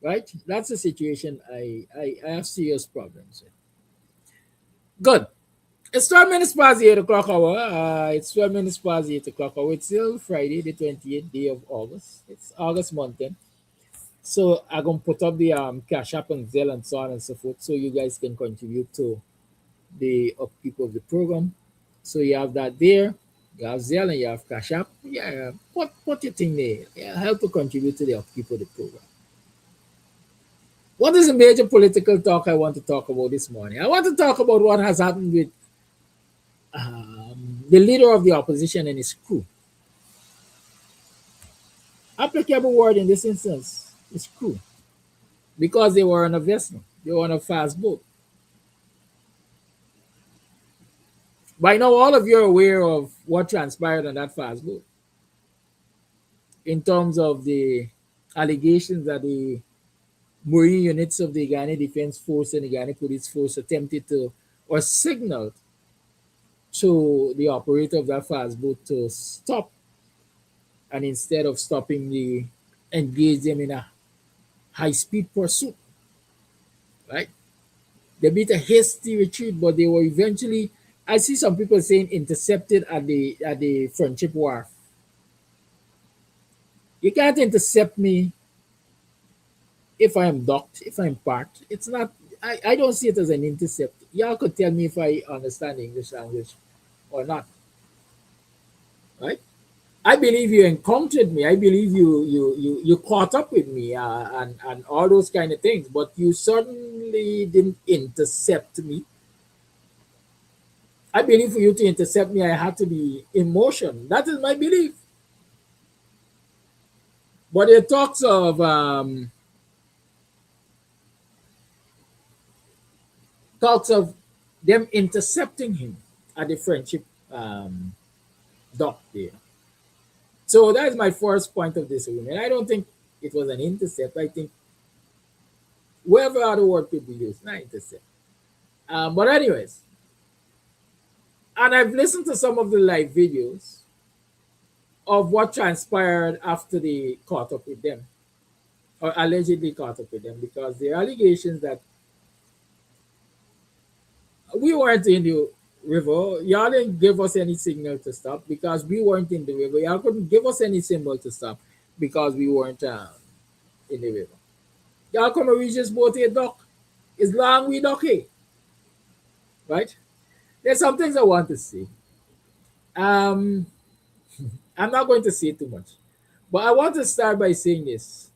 Right? That's the situation I have serious problems with. Good. It's 12 minutes past the 8 o'clock hour. It's 12 minutes past the 8 o'clock hour. It's still Friday, the 28th day of August. It's August month then. So I'm going to put up the Cash App and Zelle and so on and so forth so you guys can contribute to the upkeep of the program. So you have that there. You have Zelle and you have Cash App. Yeah, what you think there? Yeah, help to contribute to the upkeep of the program. What is a major political talk I want to talk about this morning? I want to talk about what has happened with the leader of the opposition and his crew. Applicable word in this instance is crew, because they were on a vessel, they were on a fast boat. By now, all of you are aware of what transpired on that fast boat in terms of the allegations that the Marine units of the Guyana Defense Force and the Guyana Police Force attempted to or signaled to the operator of that fast boat to stop, and instead of stopping, they engaged them in a high-speed pursuit. Right? They made a hasty retreat, but they were eventually, I see some people saying, intercepted at the Friendship Wharf. You can't intercept me if I am docked, if I'm parked. It's not, I don't see it as an intercept. Y'all could tell me if I understand English language or not. Right? I believe you encountered me. I believe you caught up with me and all those kind of things. But you certainly didn't intercept me. I believe for you to intercept me, I had to be in motion. That is my belief. But it talks of them intercepting him at the Friendship dock there. So that is my first point of disagreement. I don't think it was an intercept. I think whatever other word could be used, not intercept. But anyways, and I've listened to some of the live videos of what transpired after they caught up with them, or allegedly caught up with them, because the allegations that we weren't in the river, y'all didn't give us any signal to stop because we weren't in the river. Y'all couldn't give us any symbol to stop because we weren't in the river. Y'all come and reach this boat here, dock. It's long we dock here. Right? There's some things I want to say. I'm not going to say too much, but I want to start by saying this.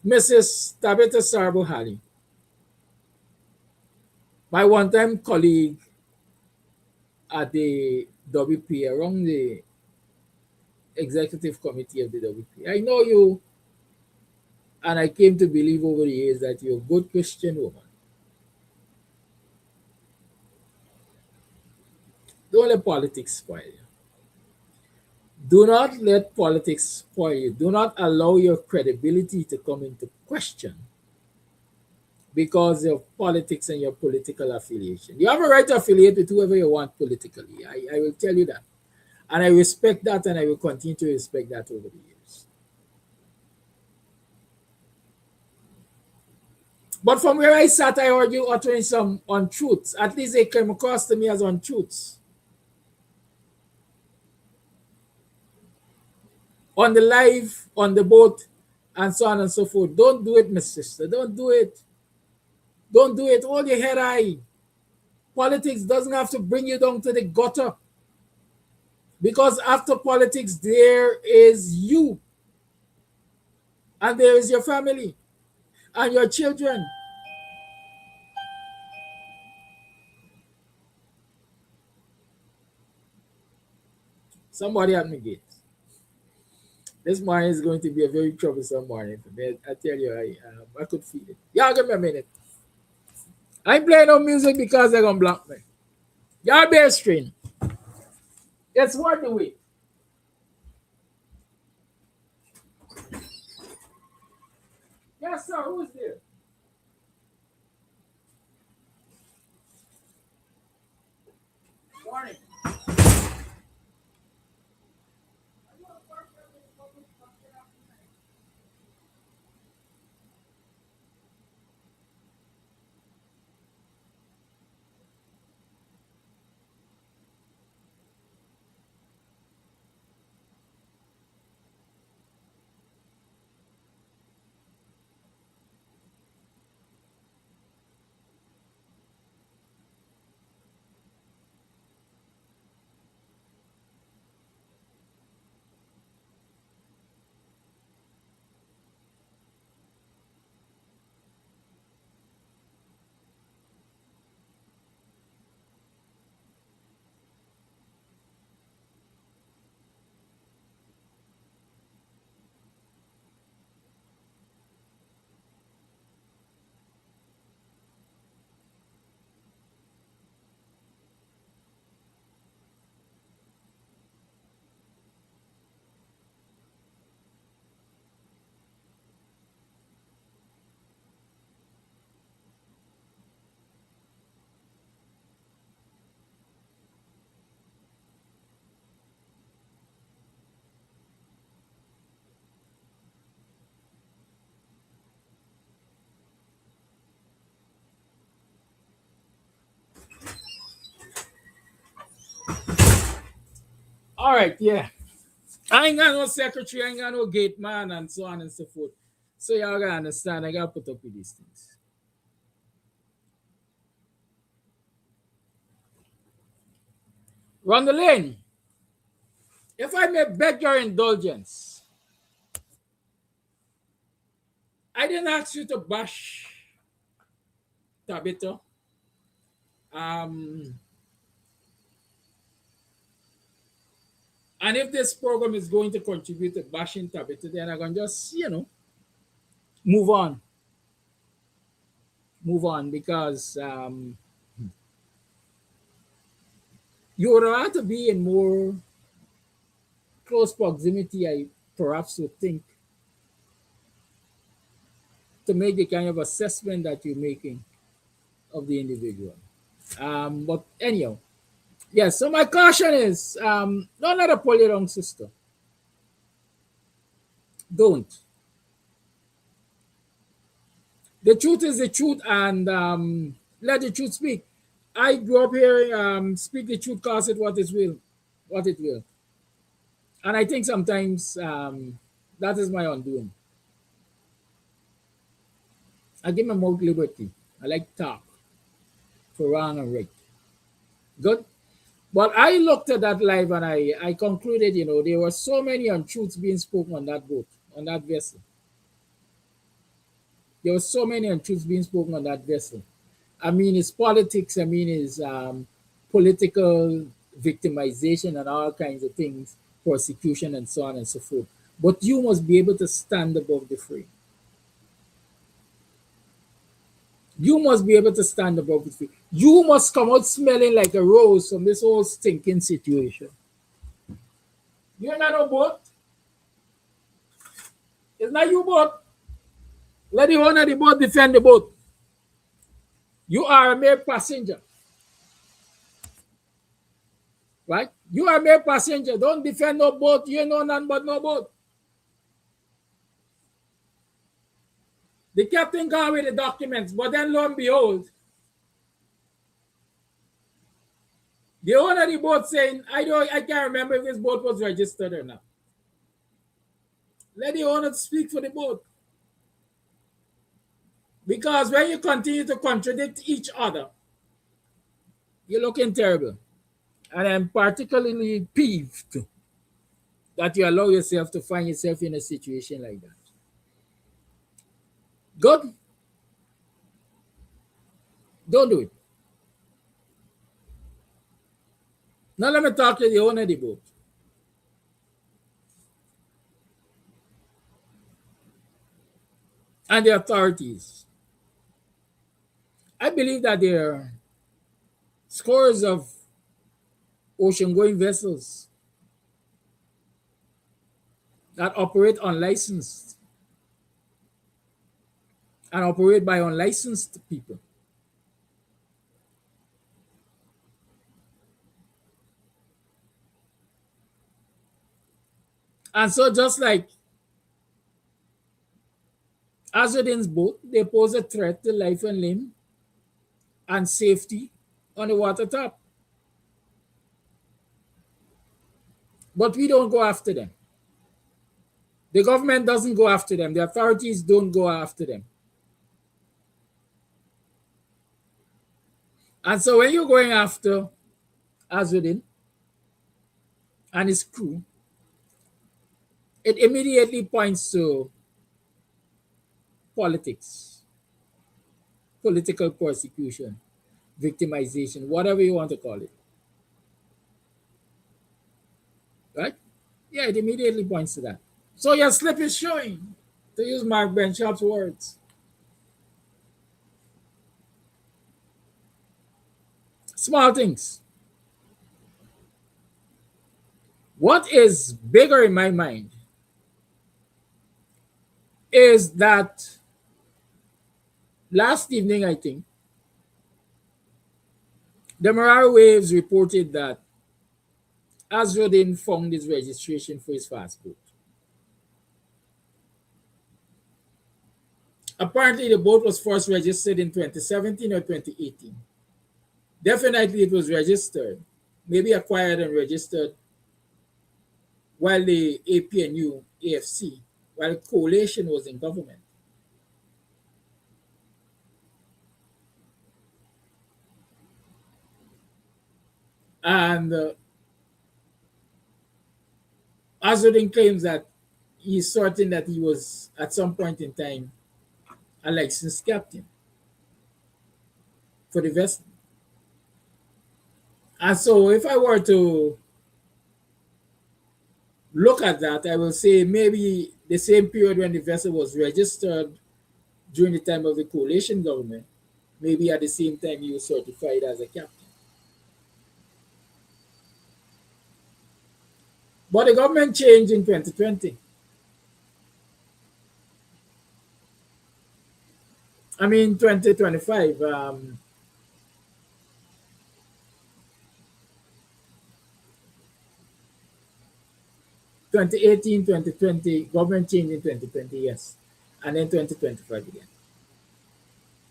Mrs. Tabitha Sarbo-Halley, my one-time colleague at the WP, around the executive committee of the WP. I know you, and I came to believe over the years that you're a good Christian woman. Don't let politics spoil you. Do not let politics spoil you. Do not allow your credibility to come into question because of politics and your political affiliation. You have a right to affiliate with whoever you want politically. I will tell you that. And I respect that, and I will continue to respect that over the years. But from where I sat, I heard you uttering some untruths. At least they came across to me as untruths. on the live, on the boat, and so on and so forth. Don't do it, my sister. Don't do it. Don't do it. Hold your head high. Politics doesn't have to bring you down to the gutter. Because after politics, there is you, and there is your family, and your children. Somebody at me gate. This morning is going to be a very troublesome morning for me. I tell you, I could feel it. Y'all give me a minute. I ain't playing no music because they're going to block me. Y'all bear strain. It's worth the wait. Yes, sir. Who's there? Morning. All right, yeah. I ain't got no secretary, I ain't got no gate man, and so on and so forth. So y'all gotta understand, I gotta put up with these things. Run the lane. If I may beg your indulgence, I didn't ask you to bash Tabito. And if this program is going to contribute to bashing Tabito, then I'm going to just, move on. Move on because you would have to be in more close proximity, I perhaps would think, to make the kind of assessment that you're making of the individual. But anyhow, yes, so my caution is don't let her pull you down, sister. Don't. The truth is the truth, and let the truth speak. I grew up here, speak the truth, cause it what it will, what it will. And I think sometimes that is my undoing. I give my mouth liberty. I like talk for wrong and right. Good. But I looked at that live and I concluded, there were so many untruths being spoken on that boat, on that vessel. There were so many untruths being spoken on that vessel. I mean, it's politics. I mean, it's political victimization and all kinds of things, persecution and so on and so forth. But you must be able to stand above the fray. You must be able to stand above the fray. You must come out smelling like a rose from this whole stinking situation. You're not a boat. It's not your boat. Let the owner of the boat defend the boat. You are a mere passenger. Right? You are a mere passenger. Don't defend no boat. You know none but no boat. The captain got with the documents, but then lo and behold, the owner of the boat saying, I can't remember if this boat was registered or not. Let the owner speak for the boat. Because when you continue to contradict each other, you're looking terrible. And I'm particularly peeved that you allow yourself to find yourself in a situation like that. Good. Don't do it. Now let me talk to the owner of the boat. And the authorities. I believe that there are scores of ocean-going vessels that operate unlicensed and operate by unlicensed people. And so just like Azudin's boat, they pose a threat to life and limb and safety on the water top. But we don't go after them. The government doesn't go after them. The authorities don't go after them. And so when you're going after Azudin and his crew, it immediately points to politics, political persecution, victimization, whatever you want to call it. Right? Yeah, it immediately points to that. So your slip is showing, to use Mark Benchop's words. Small things. What is bigger in my mind is that last evening, I think, the Mirror Waves reported that Azrodin found his registration for his fast boat. Apparently, the boat was first registered in 2017 or 2018. Definitely, it was registered, maybe acquired and registered while the APNU, AFC, while the coalition was in government. And Azudin claims that he's certain that he was, at some point in time, a licensed captain for the vessel. And so if I were to look at that, I will say maybe the same period when the vessel was registered during the time of the coalition government, maybe at the same time he was certified as a captain. But the government changed in 2020. I mean, 2025. 2018, 2020, government changed in 2020, yes. And then 2025 again.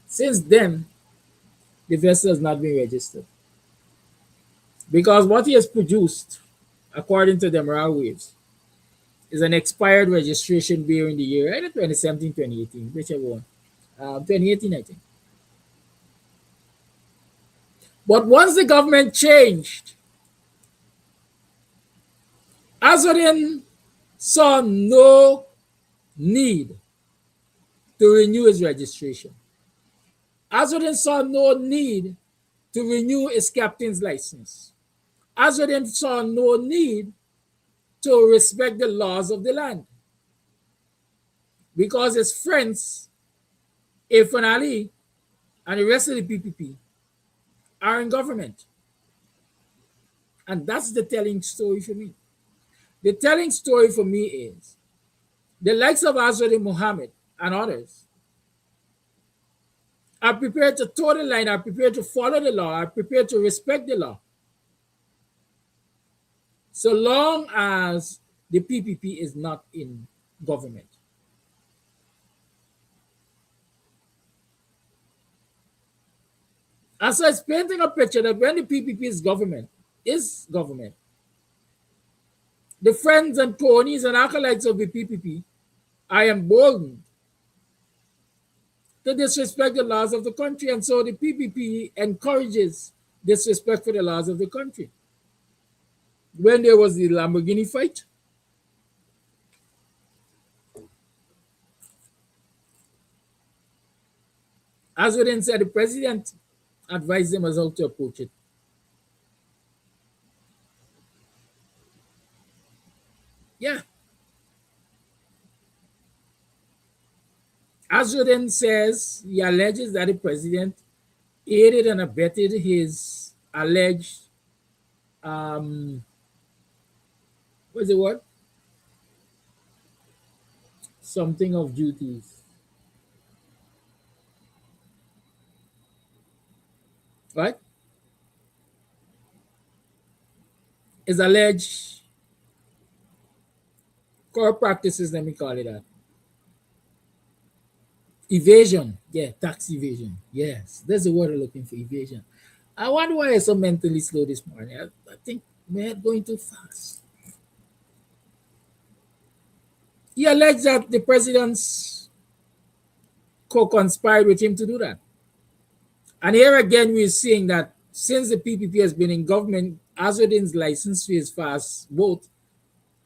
Since then, the vessel has not been registered. Because what he has produced, according to the Mirror Waves, is an expired registration bearing the year, either 2017, 2018, whichever one. 2018, I think. But once the government changed, Azudin saw no need to renew his registration. Azudin saw no need to renew his captain's license. Azudin saw no need to respect the laws of the land because his friends, Irfan Ali, and the rest of the PPP are in government. And that's the telling story for me. The telling story for me is the likes of Azudin Muhammad and others are prepared to toe the line, are prepared to follow the law, are prepared to respect the law, so long as the PPP is not in government. And so it's painting a picture that when the PPP is government, the friends and cronies and acolytes of the PPP I am emboldened to disrespect the laws of the country. And so the PPP encourages disrespect for the laws of the country. When there was the Lamborghini fight, Azudin said the president advised them as how to approach it. Yeah. Azudin says he alleges that the president aided and abetted his alleged what's the word? Something of duties. Right? His alleged core practices, let me call it that. Evasion. Yeah, tax evasion. Yes, that's the word I'm looking for, evasion. I wonder why I'm so mentally slow this morning. I think man going too fast. He alleged that the president's co-conspired with him to do that. And here again, we're seeing that since the PPP has been in government, Azudin's license to his fast boat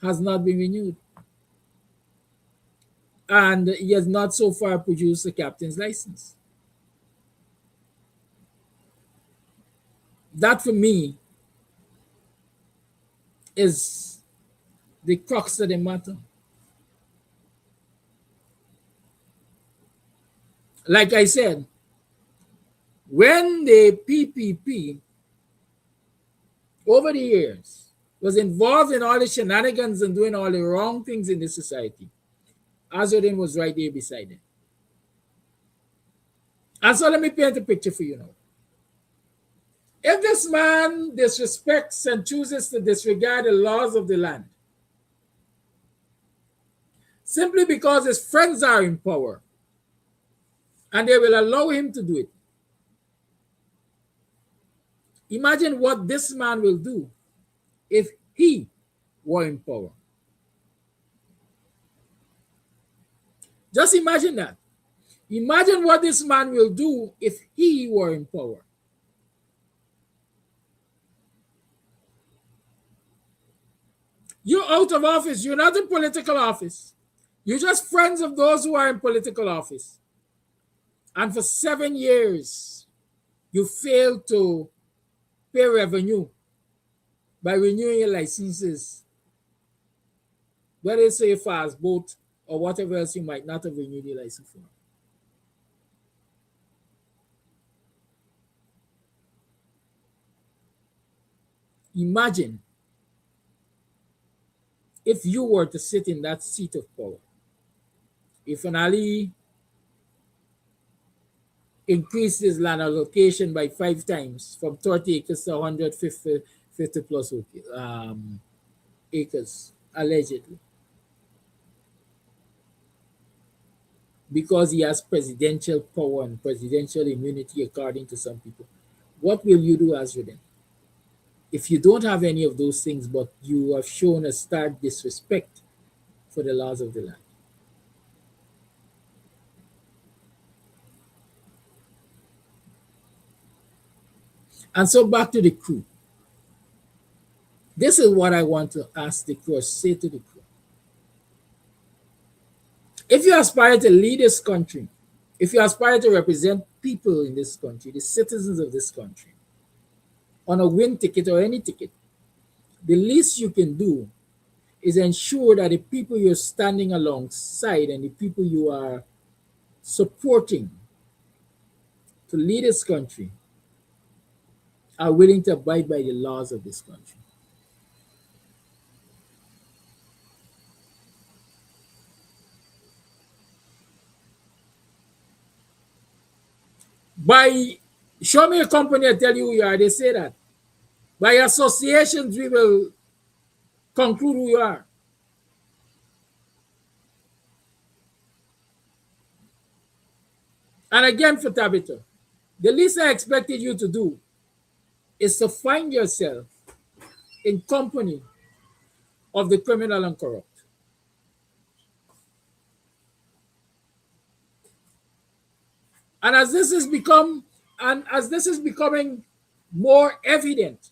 has not been renewed. And he has not so far produced a captain's license. That for me is the crux of the matter. Like I said, when the PPP over the years was involved in all the shenanigans and doing all the wrong things in the society, Azudin was right there beside him. And so let me paint a picture for you now. If this man disrespects and chooses to disregard the laws of the land simply because his friends are in power and they will allow him to do it, imagine what this man will do if he were in power. Just imagine that. Imagine what this man will do if he were in power. You're out of office. You're not in political office. You're just friends of those who are in political office. And for 7 years, you failed to pay revenue by renewing your licenses, whether it's a fast boat or whatever else you might not have renewed your license for. Imagine if you were to sit in that seat of power. If an Ali increased his land allocation by 5 times from 30 acres to 150 plus acres, allegedly, because he has presidential power and presidential immunity, according to some people. What will you do, Azudin? If you don't have any of those things, but you have shown a stark disrespect for the laws of the land? And so back to the crew. This is what I want to ask the crew, or say to the crew. If you aspire to lead this country, if you aspire to represent people in this country, the citizens of this country, on a win ticket or any ticket, the least you can do is ensure that the people you're standing alongside and the people you are supporting to lead this country are willing to abide by the laws of this country. By show me a company, I tell you who you are, they say that. By associations, we will conclude who you are. And again, for Tabitha, the least I expected you to do is to find yourself in company of the criminal and corrupt. And as this is becoming more evident,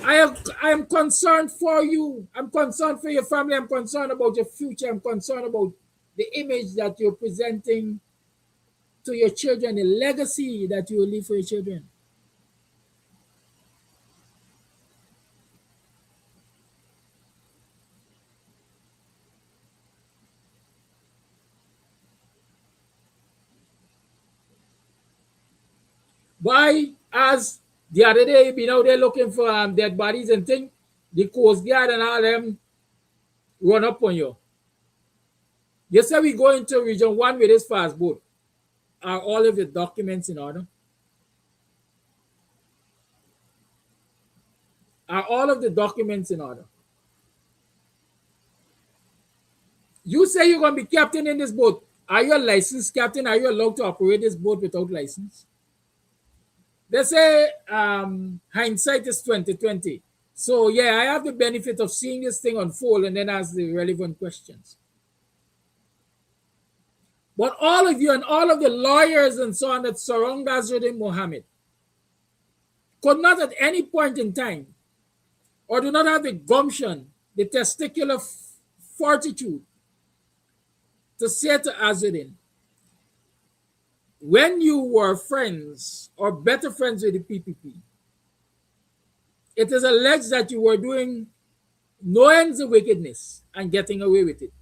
I am concerned for you. I'm concerned for your family. I'm concerned about your future. I'm concerned about the image that you're presenting to your children, the legacy that you will leave for your children. Why, as the other day, been out there looking for dead bodies and things, the Coast Guard and all them run up on you. You say we go into Region 1 with this fast boat. Are all of the documents in order? Are all of the documents in order? You say you're going to be captain in this boat. Are you a licensed captain? Are you allowed to operate this boat without license? They say hindsight is 2020. So yeah, I have the benefit of seeing this thing unfold and then ask the relevant questions. But all of you and all of the lawyers and so on that surround Azruddin Mohammed could not at any point in time, or do not have the gumption, the testicular fortitude to say to Azruddin, when you were friends or better friends with the PPP, it is alleged that you were doing no ends of wickedness and getting away with it.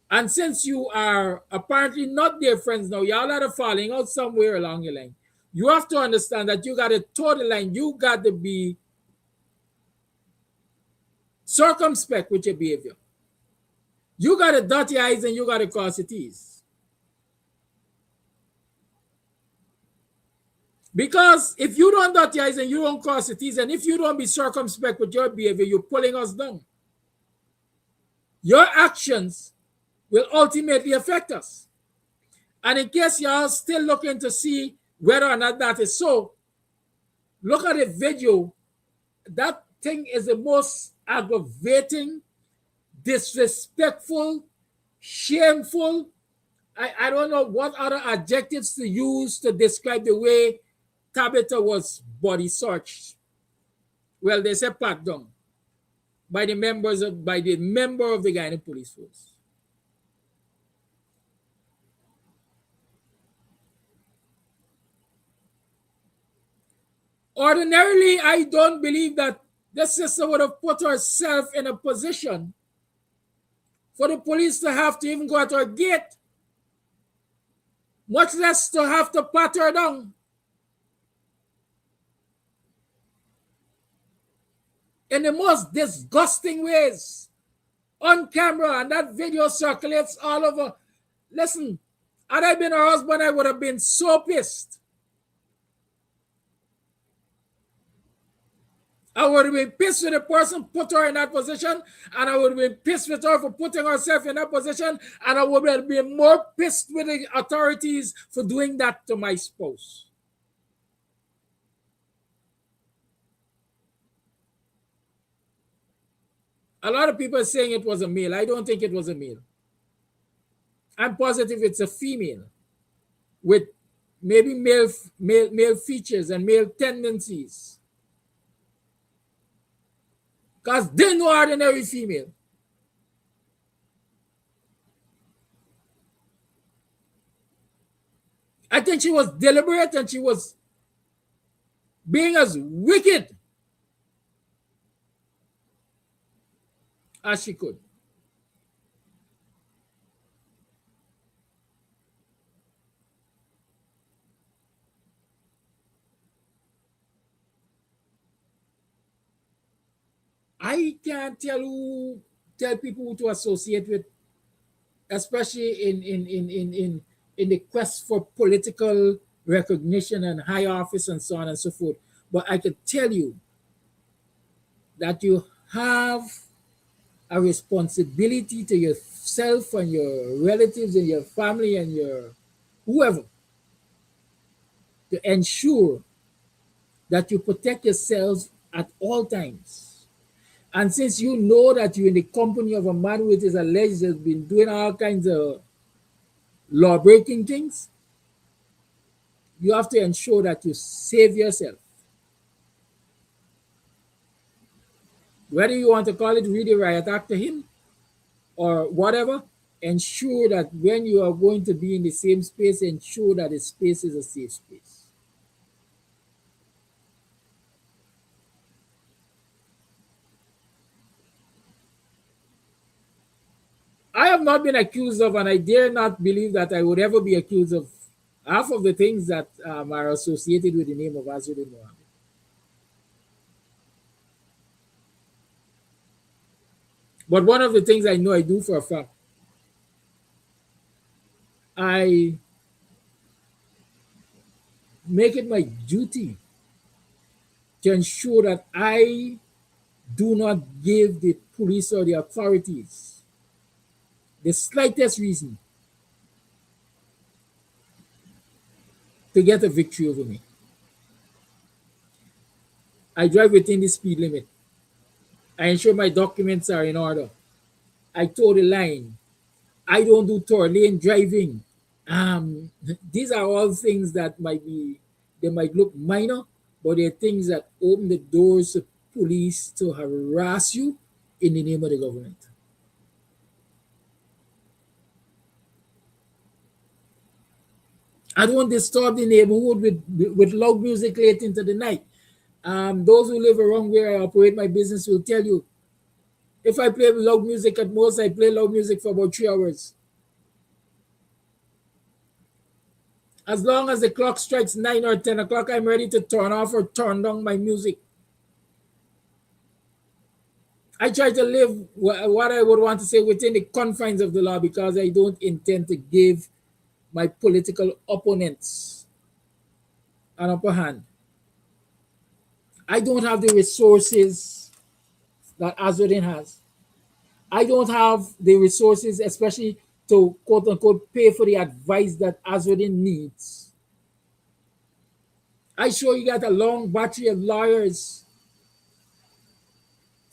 And since you are apparently not their friends now, y'all are falling out somewhere along your line. You have to understand that you got to toe the line. You got to be circumspect with your behavior. You got to dot your I's and you got to cross your T's. Because if you don't dot your I's and you don't cross your T's, and if you don't be circumspect with your behavior, you're pulling us down. Your actions will ultimately affect us. And in case y'all still looking to see whether or not that is so, look at the video. That thing is the most aggravating, disrespectful, shameful. I don't know what other adjectives to use to describe the way Tabitha was body searched. Well, they say pat down by the member of the Guyana Police Force. Ordinarily, I don't believe that the sister would have put herself in a position for the police to have to even go at her gate, much less to have to pat her down. In the most disgusting ways, on camera, and that video circulates all over. Listen, had I been her husband, I would have been so pissed. I would have been pissed with the person put her in that position, and I would have been pissed with her for putting herself in that position, and I would have been more pissed with the authorities for doing that to my spouse. A lot of people are saying it was a male. I don't think it was a male. I'm positive it's a female with maybe male features and male tendencies. Because they're no ordinary female. I think she was deliberate and she was being as wicked as she could. I can't tell people who to associate with, especially in the quest for political recognition and high office and so on and so forth. But I can tell you that you have a responsibility to yourself and your relatives and your family and your whoever to ensure that you protect yourselves at all times. And since you know that you're in the company of a man who it is alleged has been doing all kinds of law breaking things, you have to ensure that you save yourself. Whether you want to call it really riot act to him or whatever, ensure that when you are going to be in the same space, ensure that the space is a safe space. I have not been accused of, and I dare not believe that I would ever be accused of half of the things that are associated with the name of Azudin Mohammed. But one of the things I know I do for a fact, I make it my duty to ensure that I do not give the police or the authorities the slightest reason to get a victory over me. I drive within the speed limit. I ensure my documents are in order. I toe the line. I don't do third lane driving. These are all things that they might look minor, but they're things that open the doors to police to harass you in the name of the government. I don't disturb the neighborhood with loud music late into the night. Those who live around where I operate my business will tell you, if I play loud music, at most I play loud music for about 3 hours. As long as the clock strikes 9 or 10 o'clock, I'm ready to turn off or turn down my music. I try to live what I would want to say within the confines of the law, because I don't intend to give my political opponents an upper hand. I don't have the resources that Azudin has. I don't have the resources, especially to quote unquote pay for the advice that Azudin needs. I sure you got a long battery of lawyers,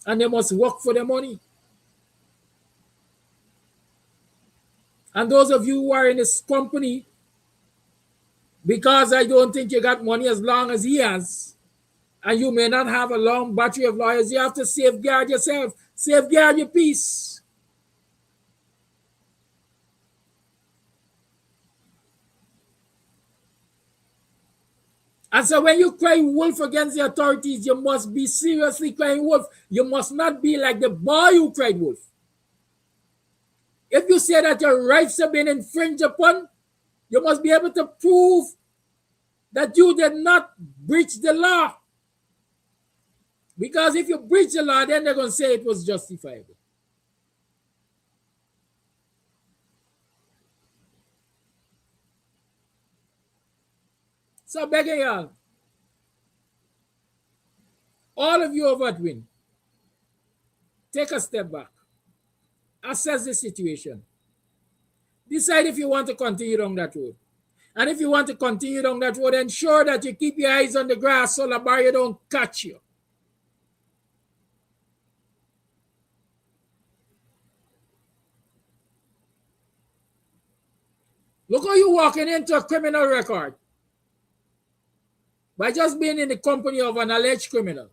and they must work for their money. And those of you who are in this company, because I don't think you got money as long as he has, and you may not have a long battery of lawyers, you have to safeguard yourself, safeguard your peace. And so when you cry wolf against the authorities, you must be seriously crying wolf. You must not be like the boy who cried wolf. If you say that your rights have been infringed upon, you must be able to prove that you did not breach the law. Because if you breach the law, then they're going to say it was justifiable. So begging y'all, all of you over at WIN, take a step back, assess the situation, decide if you want to continue down that road. And if you want to continue down that road, ensure that you keep your eyes on the grass so the barrier don't catch you. Look how you walking into a criminal record by just being in the company of an alleged criminal.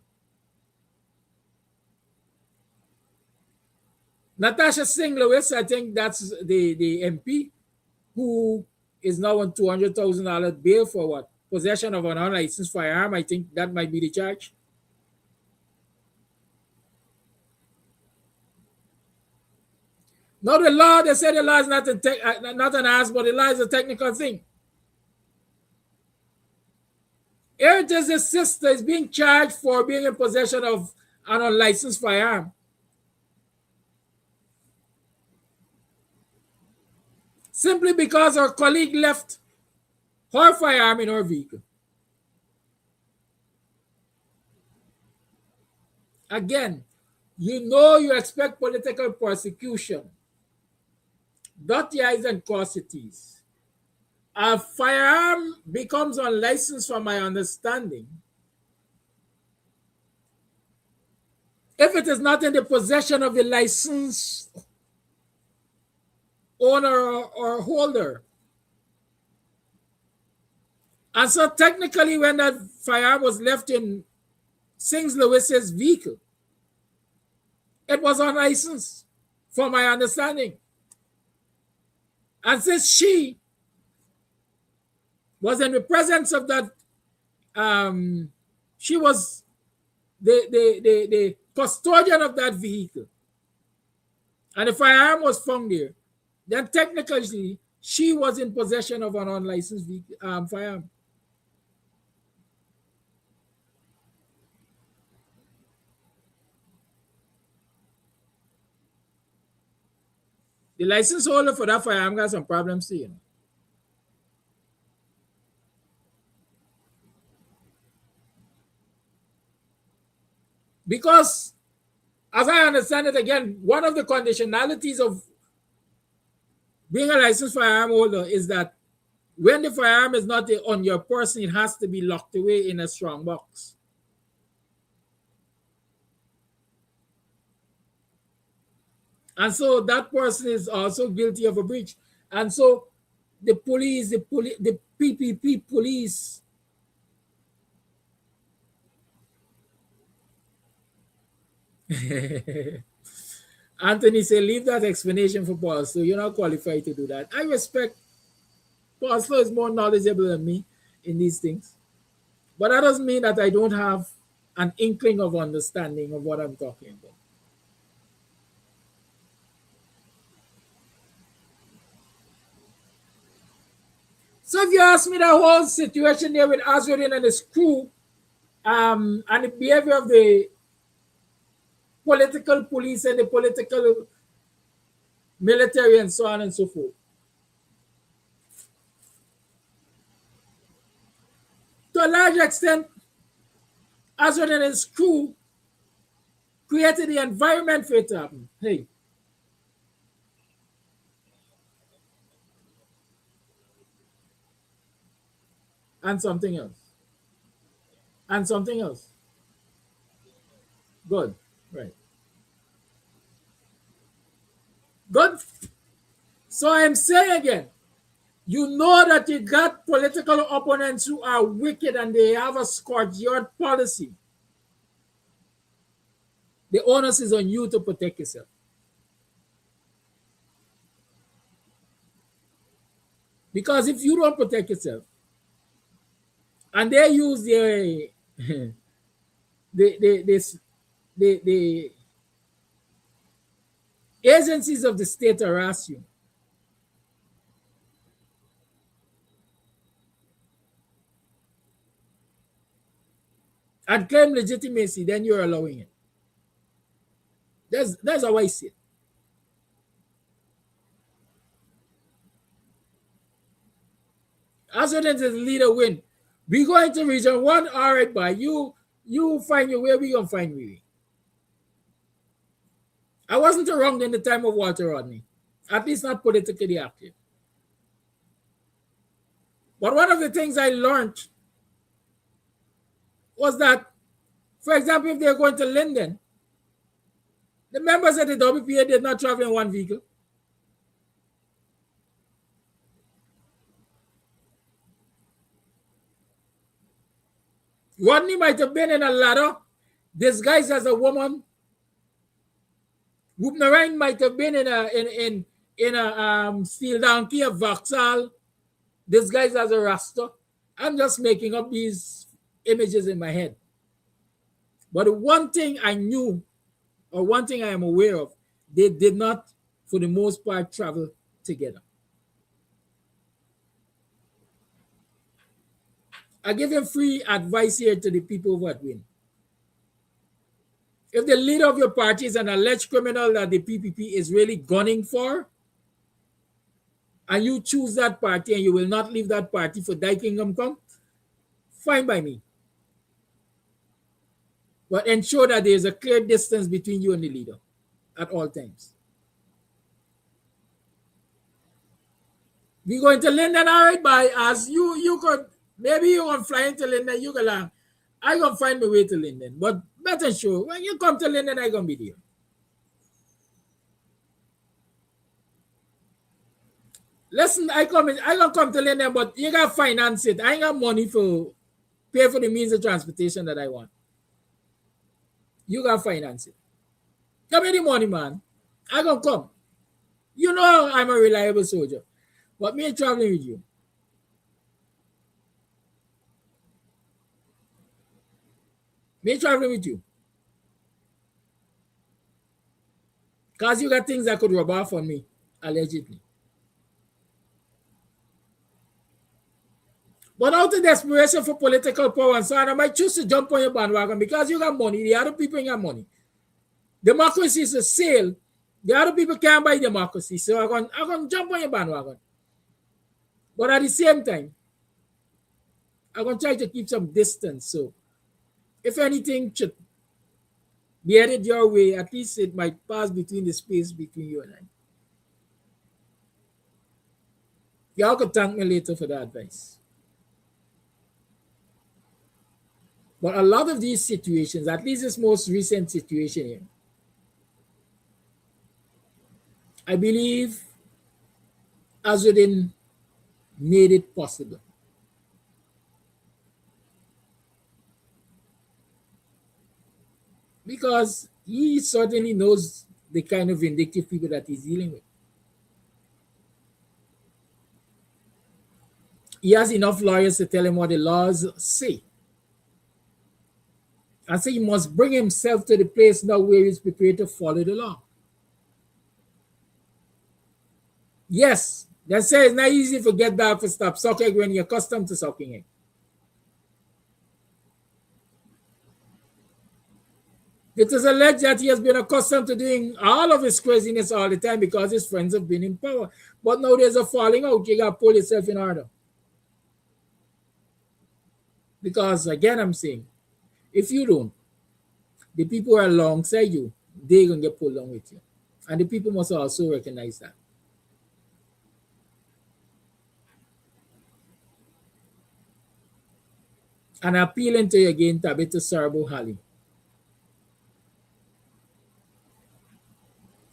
Natasha Singh Lewis, I think that's the MP, who is now on $200,000 bail for what? Possession of an unlicensed firearm. I think that might be the charge. Now the law, they say the law is not an ass, but the law is a technical thing. Here it is, his sister is being charged for being in possession of an unlicensed firearm. Simply because her colleague left her firearm in her vehicle. Again, you know you expect political persecution. Dot the I's and cross the T's. A firearm becomes unlicensed, from my understanding, if it is not in the possession of the licensed owner or holder. And so technically, when that firearm was left in Sings Lewis's vehicle, it was unlicensed, from my understanding. And since she was in the presence of that, she was the custodian of that vehicle, and the firearm was found there, then technically she was in possession of an unlicensed vehicle, firearm. The license holder for that firearm got some problems too, you know. Because, as I understand it, again, one of the conditionalities of being a licensed firearm holder is that when the firearm is not on your person, it has to be locked away in a strong box. And so that person is also guilty of a breach. And so the police, the PPP police, Anthony said, leave that explanation for Paul. So you're not qualified to do that. I respect Paul is more knowledgeable than me in these things. But that doesn't mean that I don't have an inkling of understanding of what I'm talking about. So if you ask me the whole situation there with Azradin and his crew, and the behavior of the political police and the political military and so on and so forth, to a large extent, Azradin and his crew created the environment for it to happen. Hey. And something else. And something else. Good. Right. Good. So I'm saying again, you know that you got political opponents who are wicked and they have a scourge-yard policy. The onus is on you to protect yourself. Because if you don't protect yourself, and they use the agencies of the state to harass you, and claim legitimacy, then you're allowing it. That's how I see it. As soon as the leader win, we go into region 1, all right, by you find your way, we gonna find we. I wasn't around in the time of Walter Rodney, at least not politically active. But one of the things I learned was that, for example, if they're going to Linden, the members of the WPA did not travel in one vehicle. Rodney might have been in a ladder disguised as a woman. Whoopnarine might have been in a steel donkey, a Vauxhall, disguised as a Rasta. I'm just making up these images in my head. But the one thing I knew, or one thing I am aware of, they did not, for the most part, travel together. I give them free advice here to the people who win. If the leader of your party is an alleged criminal that the PPP is really gunning for, and you choose that party and you will not leave that party for Thy Kingdom Come, fine by me. But ensure that there is a clear distance between you and the leader at all times. We going to Linden, all right, by as you could, maybe you want to fly into Linden, you go along. I gonna find my way to Linden, but better sure when you come to Linden, I gonna be there. Listen, I gonna come to them, but you gotta finance it. I ain't got money for pay for the means of transportation that I want. You gotta finance it. Give me the money, man. I gonna come. You know I'm a reliable soldier. But me traveling with you. Me traveling with you. Because you got things that could rub off on me, allegedly. But out of desperation for political power and so on, I might choose to jump on your bandwagon because you got money. The other people ain't got money. Democracy is a sale. The other people can't buy democracy. So I'm going to jump on your bandwagon. But at the same time, I'm going to try to keep some distance. So if anything should be headed your way, at least it might pass between the space between you and I. Y'all could thank me later for the advice. But a lot of these situations, at least this most recent situation here, I believe Azudin made it possible. Because he certainly knows the kind of vindictive people that he's dealing with. He has enough lawyers to tell him what the laws say. And so he must bring himself to the place now where he's prepared to follow the law. Yes, they say it's not easy to get dog to stop sucking when you're accustomed to sucking it. It is alleged that he has been accustomed to doing all of his craziness all the time because his friends have been in power. But now there's a falling out. You got to pull yourself in order. Because again, I'm saying, if you don't, the people who are alongside you, they're going to get pulled along with you. And the people must also recognize that. And appealing to you again, Tabitha Sarbo Hali.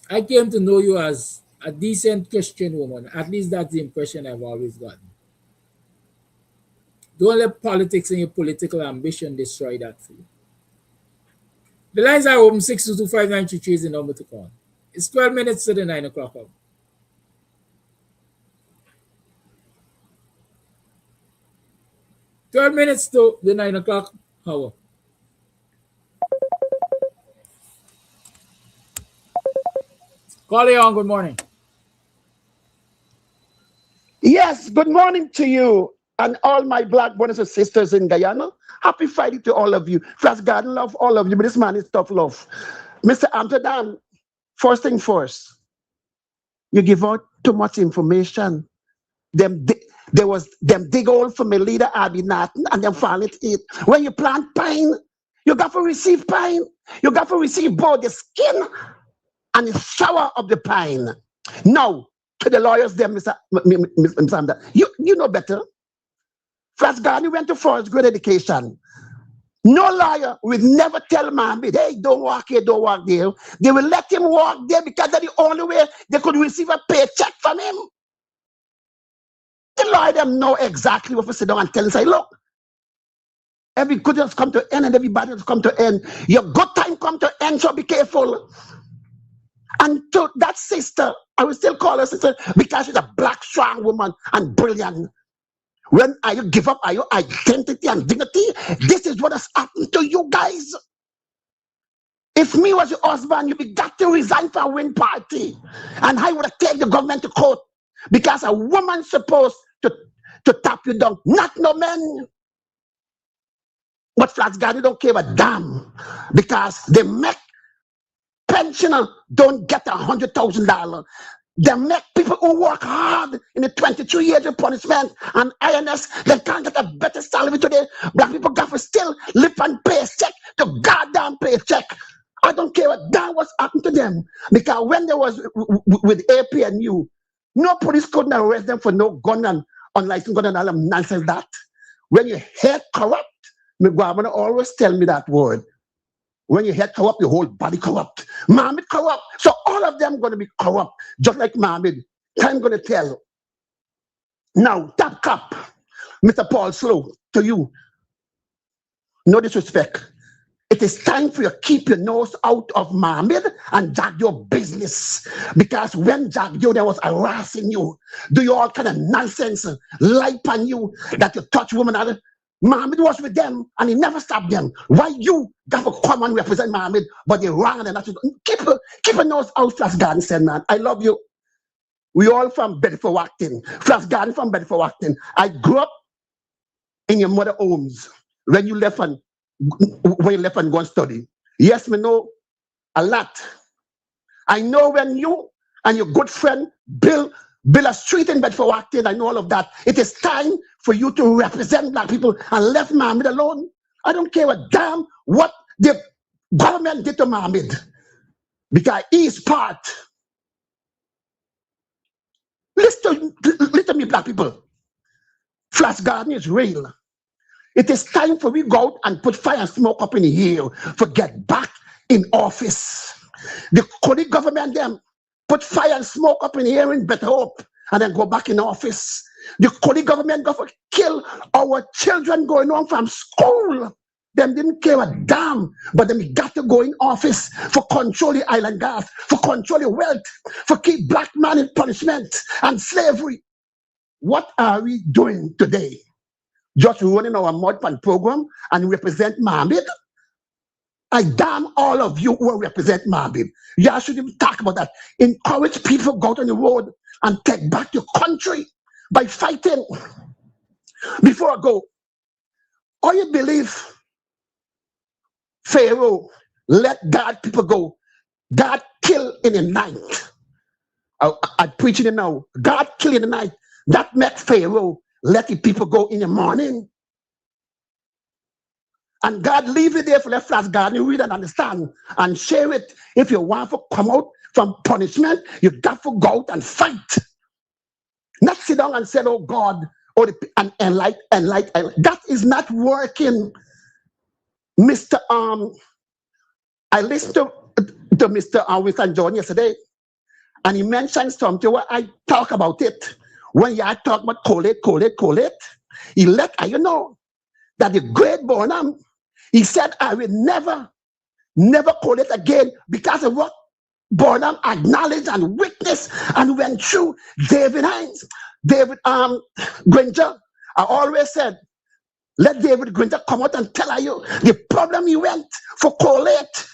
I came to know you as a decent Christian woman. At least that's the impression I've always gotten. Don't let politics and your political ambition destroy that for you. The lines are open. 6225933 is the number to call. It's 12 minutes to the 9 o'clock hour. "12 minutes to the 9 o'clock hour. Call you on. Good morning. Yes, good morning to you and all my black brothers and sisters in Guyana. Happy Friday to all of you. First garden love all of you, but this man is tough love. Mr. Amsterdam, first thing first, you give out too much information. Them dig hole for my leader Abby Nathan and them fall it eat. When you plant pine, you got to receive pine. You got to receive both the skin and the shower of the pine. Now, to the lawyers there, Mr. Amsterdam, you know better. First Garden went to first grade education. No lawyer will never tell Mohammed, hey, don't walk here, don't walk there. They will let him walk there because that's the only way they could receive a paycheck from him. The lawyer them know exactly what to sit down and tell him, say, look, every good has come to end and every bad has come to end. Your good time come to end, so be careful. And to that sister, I will still call her sister because she's a black, strong woman and brilliant. When you give up your identity and dignity, this is what has happened to you guys. If me was your husband, you'd be got to resign for a win party. And I would have taken the government to court because a woman's supposed to tap you down, not no men. But Flats Garden don't care a damn because they make pensioner don't get $100,000. They make people who work hard in the 22 years of punishment and INS, they can't get a better salary today. Black people got to still live and paycheck to goddamn paycheck. I don't care what damn what's happened to them. Because when they was with APNU, no police couldn't arrest them for no gun and unlicensed gun and all them nonsense that. When you head corrupt, my grandmother always tell me that word. When your head corrupt, your whole body corrupt. Mohammed corrupt. So all of them going to be corrupt, just like Mohammed. I'm going to tell. Now, tap cap, Mr. Paul Slow, to you. No disrespect. It is time for you to keep your nose out of Mohammed and Jagyo business. Because when Jagyo there was harassing you, do you all kind of nonsense, lie on you that you touch women. Mohammed was with them and he never stopped them. Why you got to come and represent Mohammed, but you're wrong and that's keep a nose out, Flash Garden said, man. I love you. We all from Bedford Wacton. Flash Garden from Bedford Wacton. I grew up in your mother homes when you left and go and study. Yes, me know a lot. I know when you and your good friend build a street in Bedford Wacton, I know all of that. It is time for you to represent black people and left Mohammed alone. I don't care a damn what the government did to Mohammed because he is part. Listen to me, black people. Flash Garden is real. It is time for we go out and put fire and smoke up in the air for get back in office. The Cody government them put fire and smoke up in the air in Better Hope and then go back in office. The Cody government go for kill our children going on from school. Them didn't care a damn, but them got to go in office for control the island gas, for control the wealth, for keep black man in punishment and slavery. What are we doing today? Just running our mud pan program and represent Mohammed? I damn all of you who represent Mohammed. Y'all shouldn't talk about that. Encourage people go on the road and take back your country by fighting. Before I go, all you believe Pharaoh let God people go. God kill in the night. I'm preaching it now. God kill in the night. That met Pharaoh let the people go in the morning. And God leave it there for the Flash Garden. Read and understand and share it. If you want to come out from punishment, you got to go out and fight. Not sit down and say, oh God, and like. That is not working. Mr. I listened to Mr. Winston John yesterday, and he mentioned something where I talk about it. When you talk about collate, he let you know that the great Bonham, he said, I will never collate again because of what Bonham acknowledged and witnessed and went through. David Granger, I always said, let David Granger come out and tell you the problem he went for collate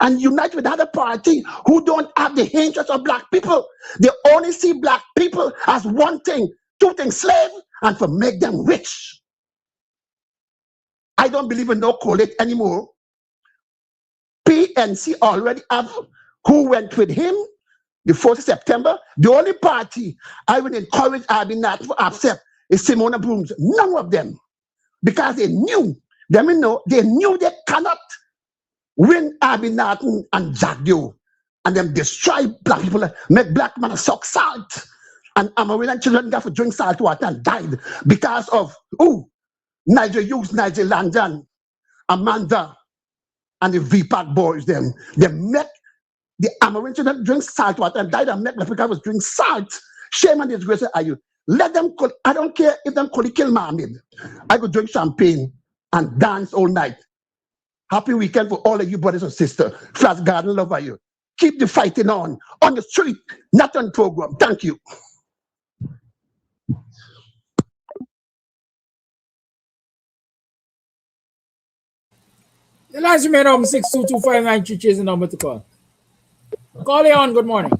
and unite with other party who don't have the interest of black people. They only see black people as one thing, two things, slave, and for make them rich. I don't believe in no collate anymore. PNC already have who went with him the 4th of September. The only party I would encourage Abinat to accept is Simona Brooms. None of them. Because they knew they cannot win Abinat and Jagdio and them destroy black people, make black men suck salt. And Amerindian children got to drink salt water and died because of Nigel Hughes, Nigel Landon, Amanda, and the VPAC boys. They make the Amerindian children drink salt water and died and make black people was drink salt. Shame and disgrace are you. Let them call, I don't care if them call kill Mohammed. I could drink champagne and dance all night. Happy weekend for all of you brothers and sisters. Flash Garden love you. Keep the fighting on the street, not on program. Thank you. The lines remain on 62259 is the number to call. Call you on. Good morning.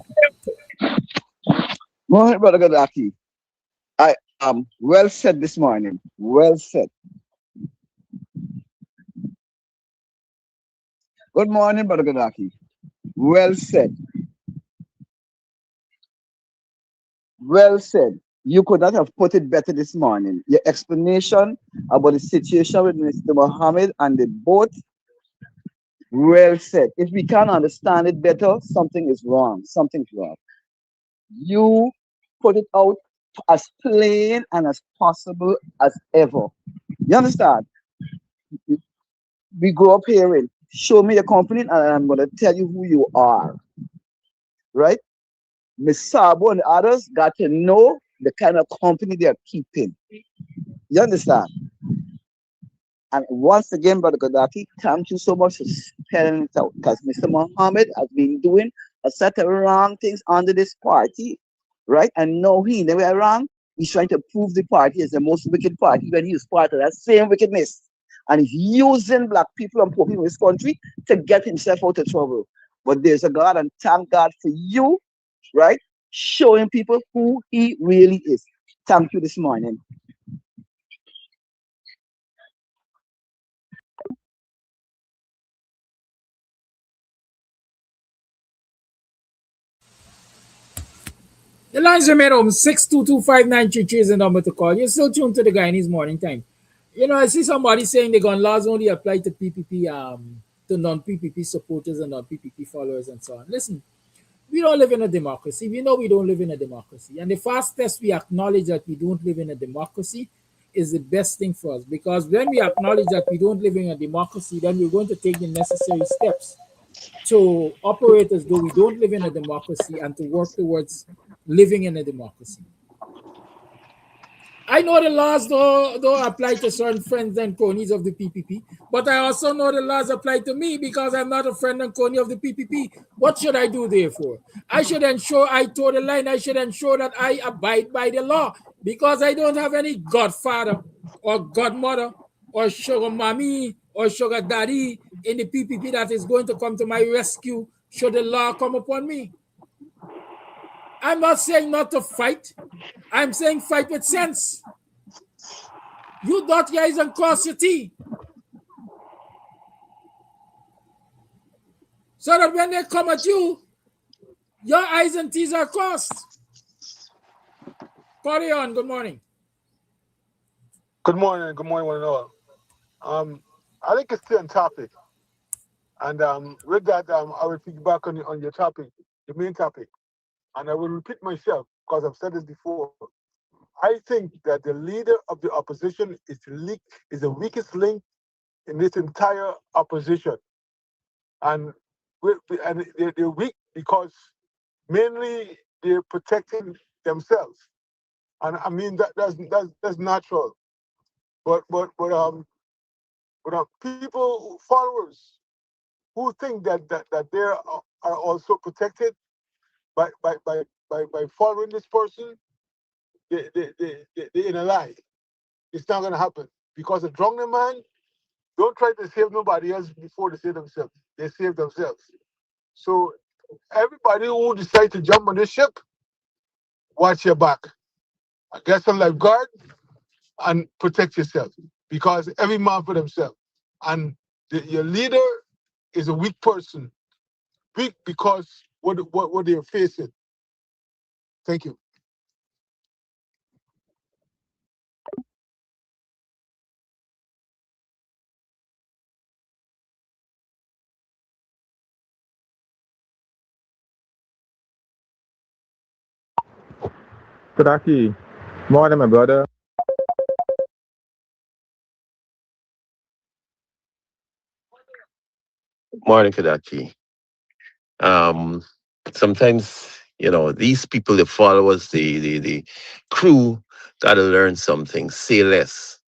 Morning, Brother Gadaki. I am well said this morning. Well said. Good morning, Brother Gadaki. Well said. Well said. You could not have put it better this morning. Your explanation about the situation with Mr. Mohammed and the boat, well said. If we can't understand it better, something is wrong. Something's wrong. You put it out as plain and as possible as ever. You understand? We grew up hearing, show me your company and I'm going to tell you who you are. Right? Miss Sabo and others got to know the kind of company they are keeping. You understand? And once again, Brother Gadaki, thank you so much for spelling it out. Because Mr. Muhammad has been doing a set of wrong things under this party, right? And no, he never wrong. He's trying to prove the party is the most wicked party when he's part of that same wickedness. And he's using black people and poor people in this country to get himself out of trouble. But there's a God, and thank God for you, right? Showing people who he really is. Thank you this morning. The lines remain open. 6225933 is the number to call. You're still tuned to the Guyanese Morning Time. You know, I see somebody saying the gun laws only apply to PPP, to non-PPP supporters and non-PPP followers and so on. Listen, we don't live in a democracy. We know we don't live in a democracy. And the fastest we acknowledge that we don't live in a democracy is the best thing for us. Because when we acknowledge that we don't live in a democracy, then we're going to take the necessary steps to operate as though we don't live in a democracy and to work towards living in a democracy. I know the laws don't apply to certain friends and cronies of the PPP, but I also know the laws apply to me because I'm not a friend and crony of the PPP. What should I do therefore? I should ensure I toe the line. I should ensure that I abide by the law because I don't have any godfather or godmother or sugar mommy or sugar daddy in the PPP that is going to come to my rescue should the law come upon me. I'm not saying not to fight. I'm saying fight with sense. You dot your I's and cross your T. So that when they come at you, your I's and T's are crossed. Carry on. Good morning. Good morning, one and all. I think it's still on topic. And with that, I will piggyback on your topic, the main topic. And I will repeat myself because I've said this before. I think that the leader of the opposition is the weakest link in this entire opposition. And they're weak because mainly they're protecting themselves. And I mean that's natural. But people, followers who think that they are also protected by following this person, they're in a lie. It's not going to happen because a drunken man don't try to save nobody else before they save themselves. They save themselves. So everybody who decide to jump on this ship, watch your back. Get some lifeguard and protect yourself because every man for themselves. And your leader is a weak person. Weak because what they're facing. Thank you. Kadaki, morning, my brother. Morning, Kadaki. Um, Sometimes, these people, the followers, the crew, gotta learn something. Say less,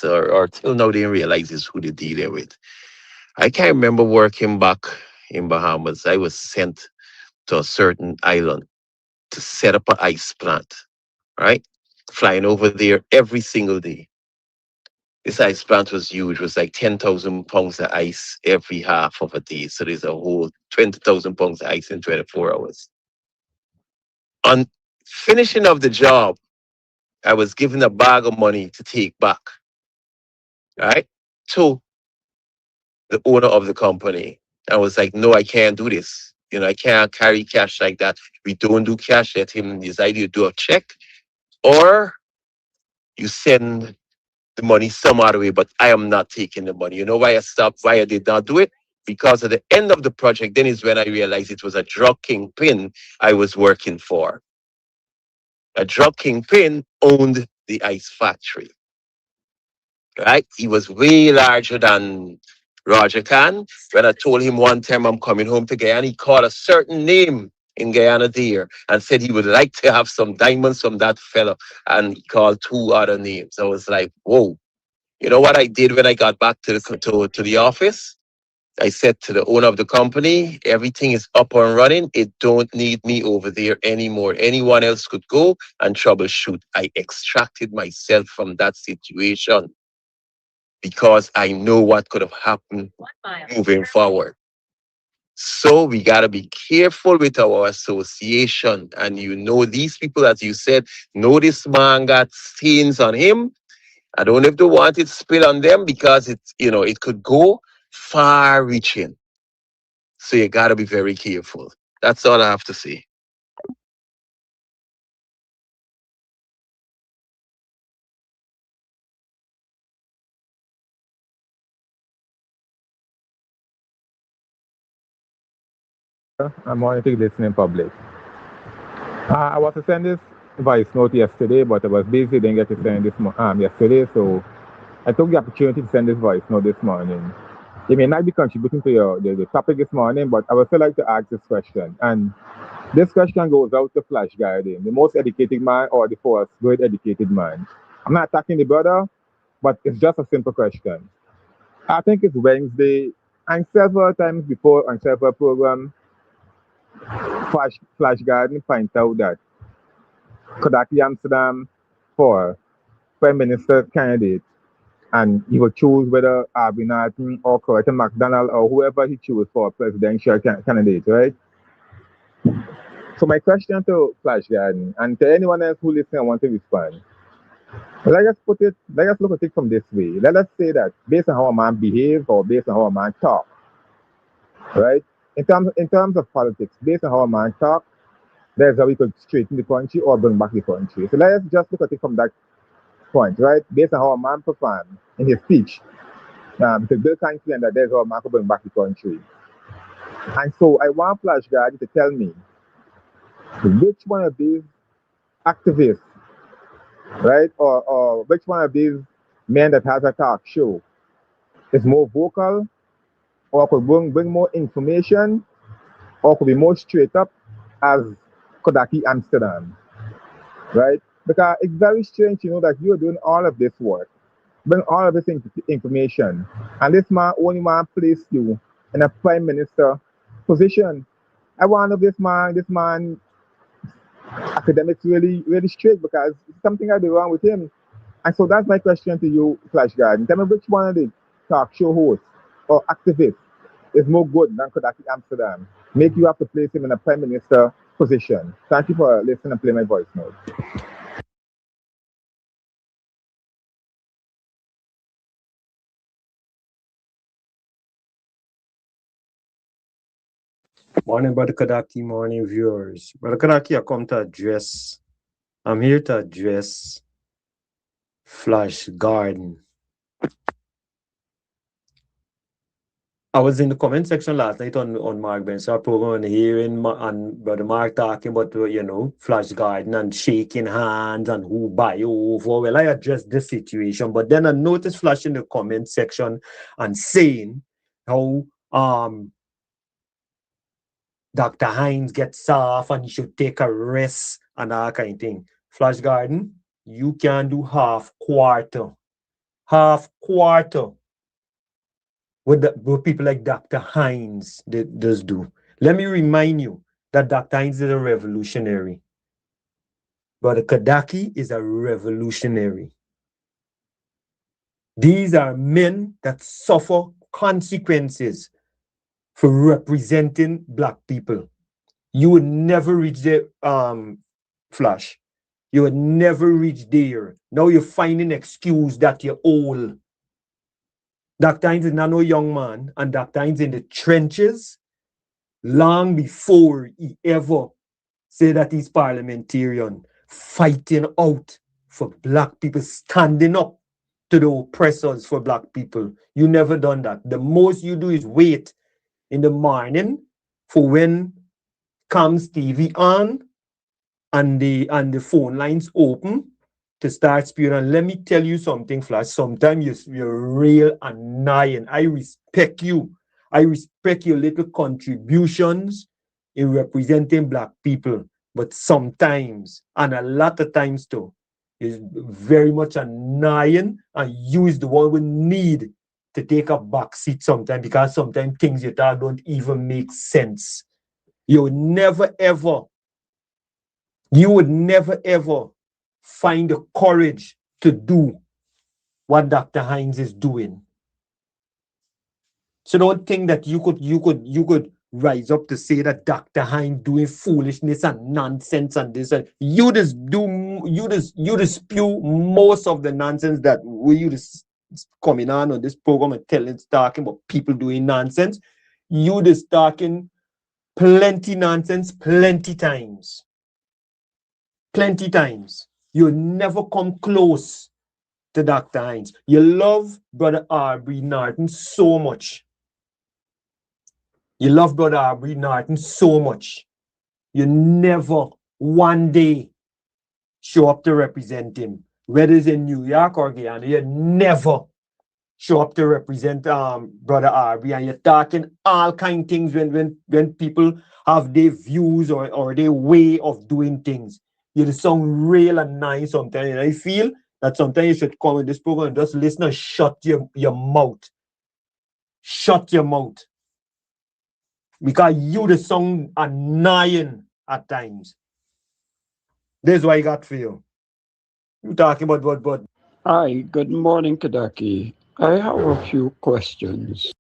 or till now they realize it's who they're dealing with. I can't remember working back in Bahamas. I was sent to a certain island to set up an ice plant, right? Flying over there every single day. This ice plant was huge. It was like 10,000 pounds of ice every half of a day. So there's a whole 20,000 pounds of ice in 24 hours. On finishing of the job, I was given a bag of money to take back, right? To the owner of the company. I was like, no, I can't do this. I can't carry cash like that. We don't do cash. Let him decide you do a check or you send the money some other way, but I am not taking the money. You know why I stopped, why I did not do it? Because at the end of the project, then is when I realized it was a drug kingpin I was working for. A drug kingpin owned the ice factory, right? He was way larger than Roger Khan. When I told him one time I'm coming home to Guyana, he called a certain name in Guyana there and said he would like to have some diamonds from that fella. And he called two other names. I was like, whoa. You know what I did when I got back to the office? I said to the owner of the company, everything is up and running. It don't need me over there anymore. Anyone else could go and troubleshoot. I extracted myself from that situation because I know what could have happened moving forward. So we got to be careful with our association. And you know, these people, as you said, know this man got stains on him. I don't know if they want it spilled on them because it's, it could go far reaching. So you got to be very careful. That's all I have to say. I'm monitoring listening public. I was to send this voice note yesterday, but I was busy, didn't get to send this yesterday, so I took the opportunity to send this voice note this morning. It may not be contributing to the topic this morning, but I would still like to ask this question. And this question goes out to Flash Garden, the most educated man or the first great educated man. I'm not attacking the brother, but it's just a simple question. I think it's Wednesday, and several times before on several programs, Flash Garden finds out that Kodaki Amsterdam for Prime Minister candidate, and he will choose whether Arby Norton or Curtin MacDonald or whoever he chooses for presidential candidate, right? So my question to Flash Garden and to anyone else who listens and want to respond, let us look at it from this way. Let us say that based on how a man behaves or based on how a man talks, right? In terms of politics, based on how a man talks, there's how we could straighten the country or bring back the country. So let us just look at it from that point, right? Based on how a man performs in his speech, because Bill confident that there's how a man could bring back the country. And so I want Flash Garden to tell me which one of these activists, right, or which one of these men that has a talk show is more vocal or could bring more information or could be more straight up as Kodaki Amsterdam, right? Because it's very strange to know that you're doing all of this work, bring all of this information, and this man only man placed you in a prime minister position. I wonder if this man academics really straight because something I do wrong with him. And so that's my question to you, Flash Garden. Tell me which one of the talk show hosts or activists is more good than Kodaki Amsterdam. Make you have to place him in a prime minister position. Thank you for listening and play my voice note. Morning, Brother Kadaki, morning, viewers. Brother Kadaki, I'm here to address Flash Garden. I was in the comment section last night on Mark Benson program and hearing and Brother Mark talking about, Flash Garden and shaking hands and who buy over. Well, I addressed this situation, but then I noticed Flash in the comment section and saying how Dr. Hines gets soft and he should take a rest and that kind of thing. Flash Garden, you can do half quarter with people like Dr. Hines does do. Let me remind you that Dr. Hines is a revolutionary. But Kadaki is a revolutionary. These are men that suffer consequences for representing Black people. You would never reach the Flash. You would never reach there. Now you're finding excuse that you're old. Dr. Hines is not no young man, and Dr. Hines in the trenches long before he ever said that he's parliamentarian, fighting out for Black people, standing up to the oppressors for Black people. You never done that. The most you do is wait in the morning for when comes TV on and the phone lines open to start spewing. And let me tell you something, Flash. Sometimes you're real annoying. I respect you. I respect your little contributions in representing Black people, but sometimes, and a lot of times too, is very much annoying, and you is the one we need to take a back seat sometimes, because sometimes things you talk don't even make sense. You would never ever find the courage to do what Dr. Hines is doing. So don't think that you could rise up to say that Dr. Hines doing foolishness and nonsense and this, and you just spew most of the nonsense that you just coming on this program and talking about people doing nonsense. You just talking plenty nonsense plenty times. You never come close to Dr. Hines. You love Brother Aubrey Norton so much. You never one day show up to represent him. Whether it's in New York or Guyana, you never show up to represent Brother Aubrey, and you're talking all kind of things when people have their views or their way of doing things. You just sound real and nice sometimes. And I feel that sometimes you should come in this program and just listen and shut your mouth. Shut your mouth. Because you the sound annoying at times. This is what I got for you. You talking about what? Hi, good morning, Kadaki. I have a few questions.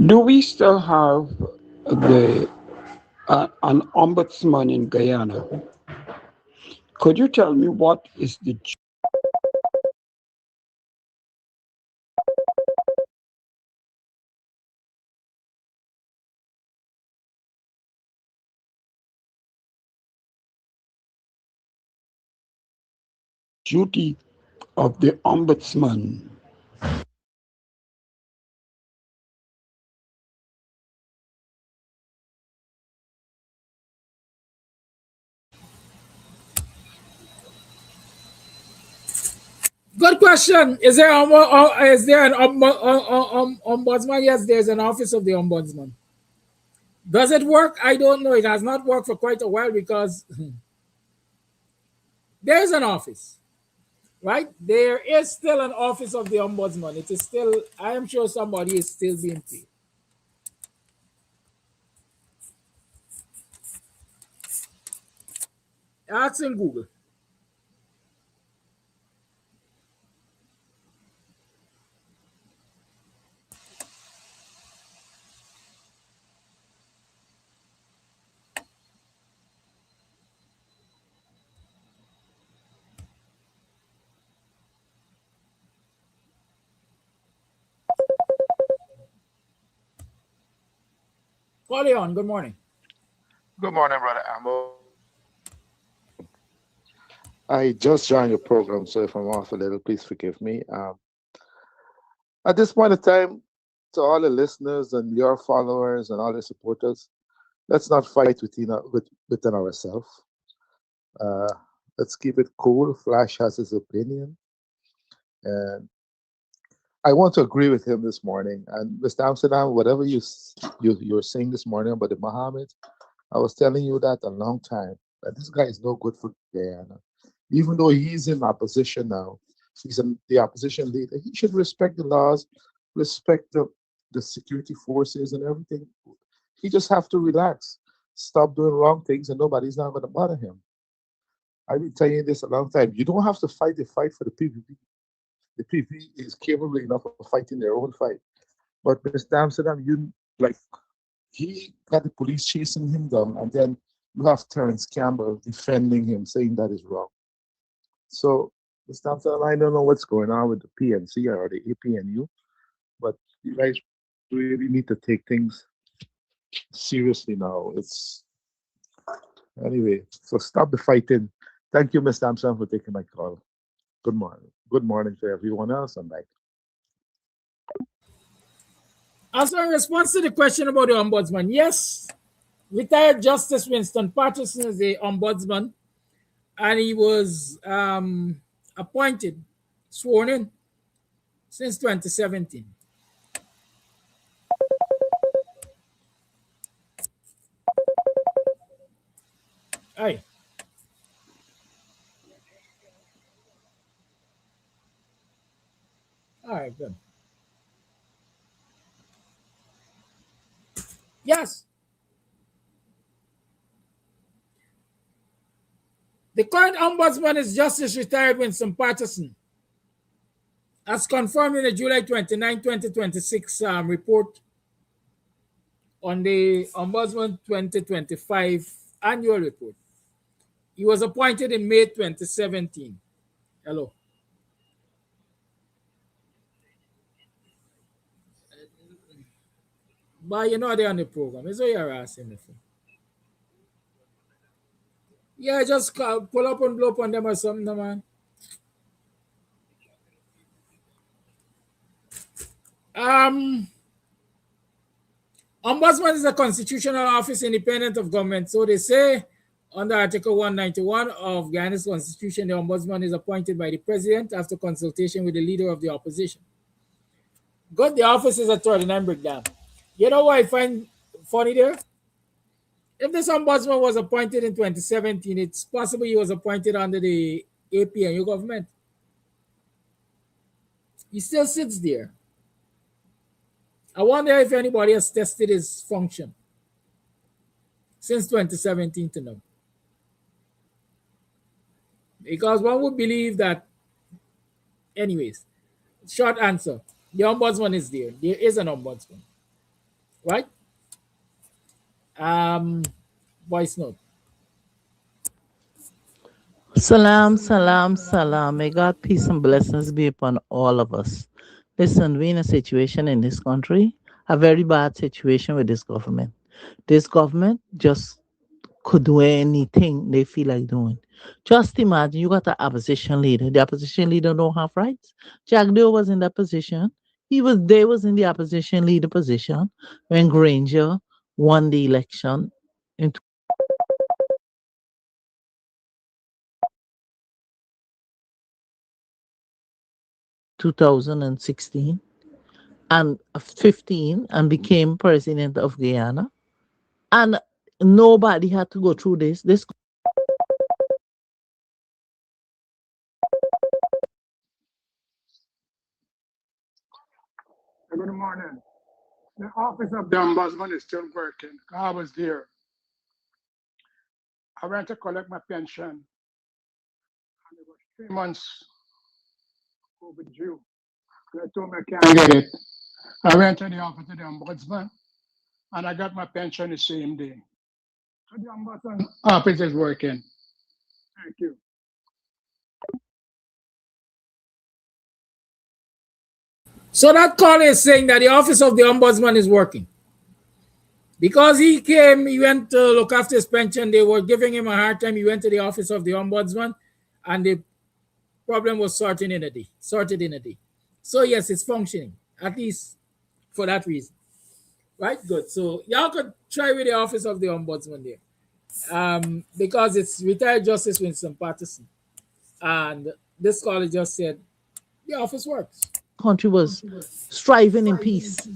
Do we still have an ombudsman in Guyana? Could you tell me what is the duty of the ombudsman? Good question. Is there an ombudsman? Yes, there's an office of the ombudsman. Does it work? I don't know. It has not worked for quite a while because there's an office, right? There is still an office of the ombudsman. It is still, I am sure somebody is still being paid. Ask in Google. Leon, good morning. Good morning, Brother Ambo. I just joined your program, so if I'm off a little, please forgive me. At this point in time, to all the listeners and your followers and all the supporters, let's not fight within ourselves. Let's keep it cool. Flash has his opinion, and I want to agree with him this morning. And Mr. Amsterdam, whatever you're saying this morning about the Mohammed, I was telling you that a long time. That this guy is no good for Guyana. Even though he's in opposition now, he's the opposition leader. He should respect the laws, respect the security forces and everything. He just have to relax, stop doing wrong things, and nobody's not going to bother him. I've been telling you this a long time. You don't have to fight the fight for the PVP. The PVP is capable enough of fighting their own fight. But Mr. Amsterdam, he got the police chasing him down, and then you have Terence Campbell defending him, saying that is wrong. So, Mr. Amsterdam, I don't know what's going on with the PNC or the APNU, but you guys really need to take things seriously now. Anyway, so stop the fighting. Thank you, Mr. Amsterdam, for taking my call. Good morning. Good morning to everyone else. I'm back. Also, in response to the question about the ombudsman, yes, retired Justice Winston Patterson is the ombudsman, and he was appointed, sworn in since 2017. Aye. All right, good. Yes. The current ombudsman is Justice Retired Winston Patterson, as confirmed in the July 29, 2026 report on the Ombudsman 2025 annual report. He was appointed in May 2017. Hello. But you know they're on the program. Is what you're asking me for. Yeah, just pull up and blow up on them or something, man. Um, Ombudsman is a constitutional office independent of government. So they say under Article 191 of Guyanese's Constitution, the Ombudsman is appointed by the President after consultation with the Leader of the Opposition. Got the office is at 39 breakdown. You know what I find funny there? If this Ombudsman was appointed in 2017, it's possible he was appointed under the APNU government. He still sits there. I wonder if anybody has tested his function since 2017 to now. Because one would believe that, anyways, short answer, the ombudsman is there. There is an ombudsman, right? Voice note. Salam, salam, salam. May God peace and blessings be upon all of us. Listen, we're in a situation in this country, a very bad situation with this government. This government just could do anything they feel like doing. Just imagine you got an opposition leader. The opposition leader don't have rights. Jack Doe was in that position. They was in the opposition leader position when Granger won the election in 2016 and 15 and became president of Guyana. And nobody had to go through this. Good morning. The office of the ombudsman is still working. I was there. I went to collect my pension, and it was 3 months overdue. They told me I can't get it. I went to the office of the ombudsman, and I got my pension the same day. So the ombudsman office is working. Thank you. So that call is saying that the office of the ombudsman is working. Because he came, he went to look after his pension. They were giving him a hard time. He went to the office of the ombudsman, and the problem was sorted in a day. So yes, it's functioning, at least for that reason. Right? Good. So y'all could try with the office of the ombudsman there. Because it's retired Justice Winston Patterson. And this caller just said the office works. Country was striving in peace.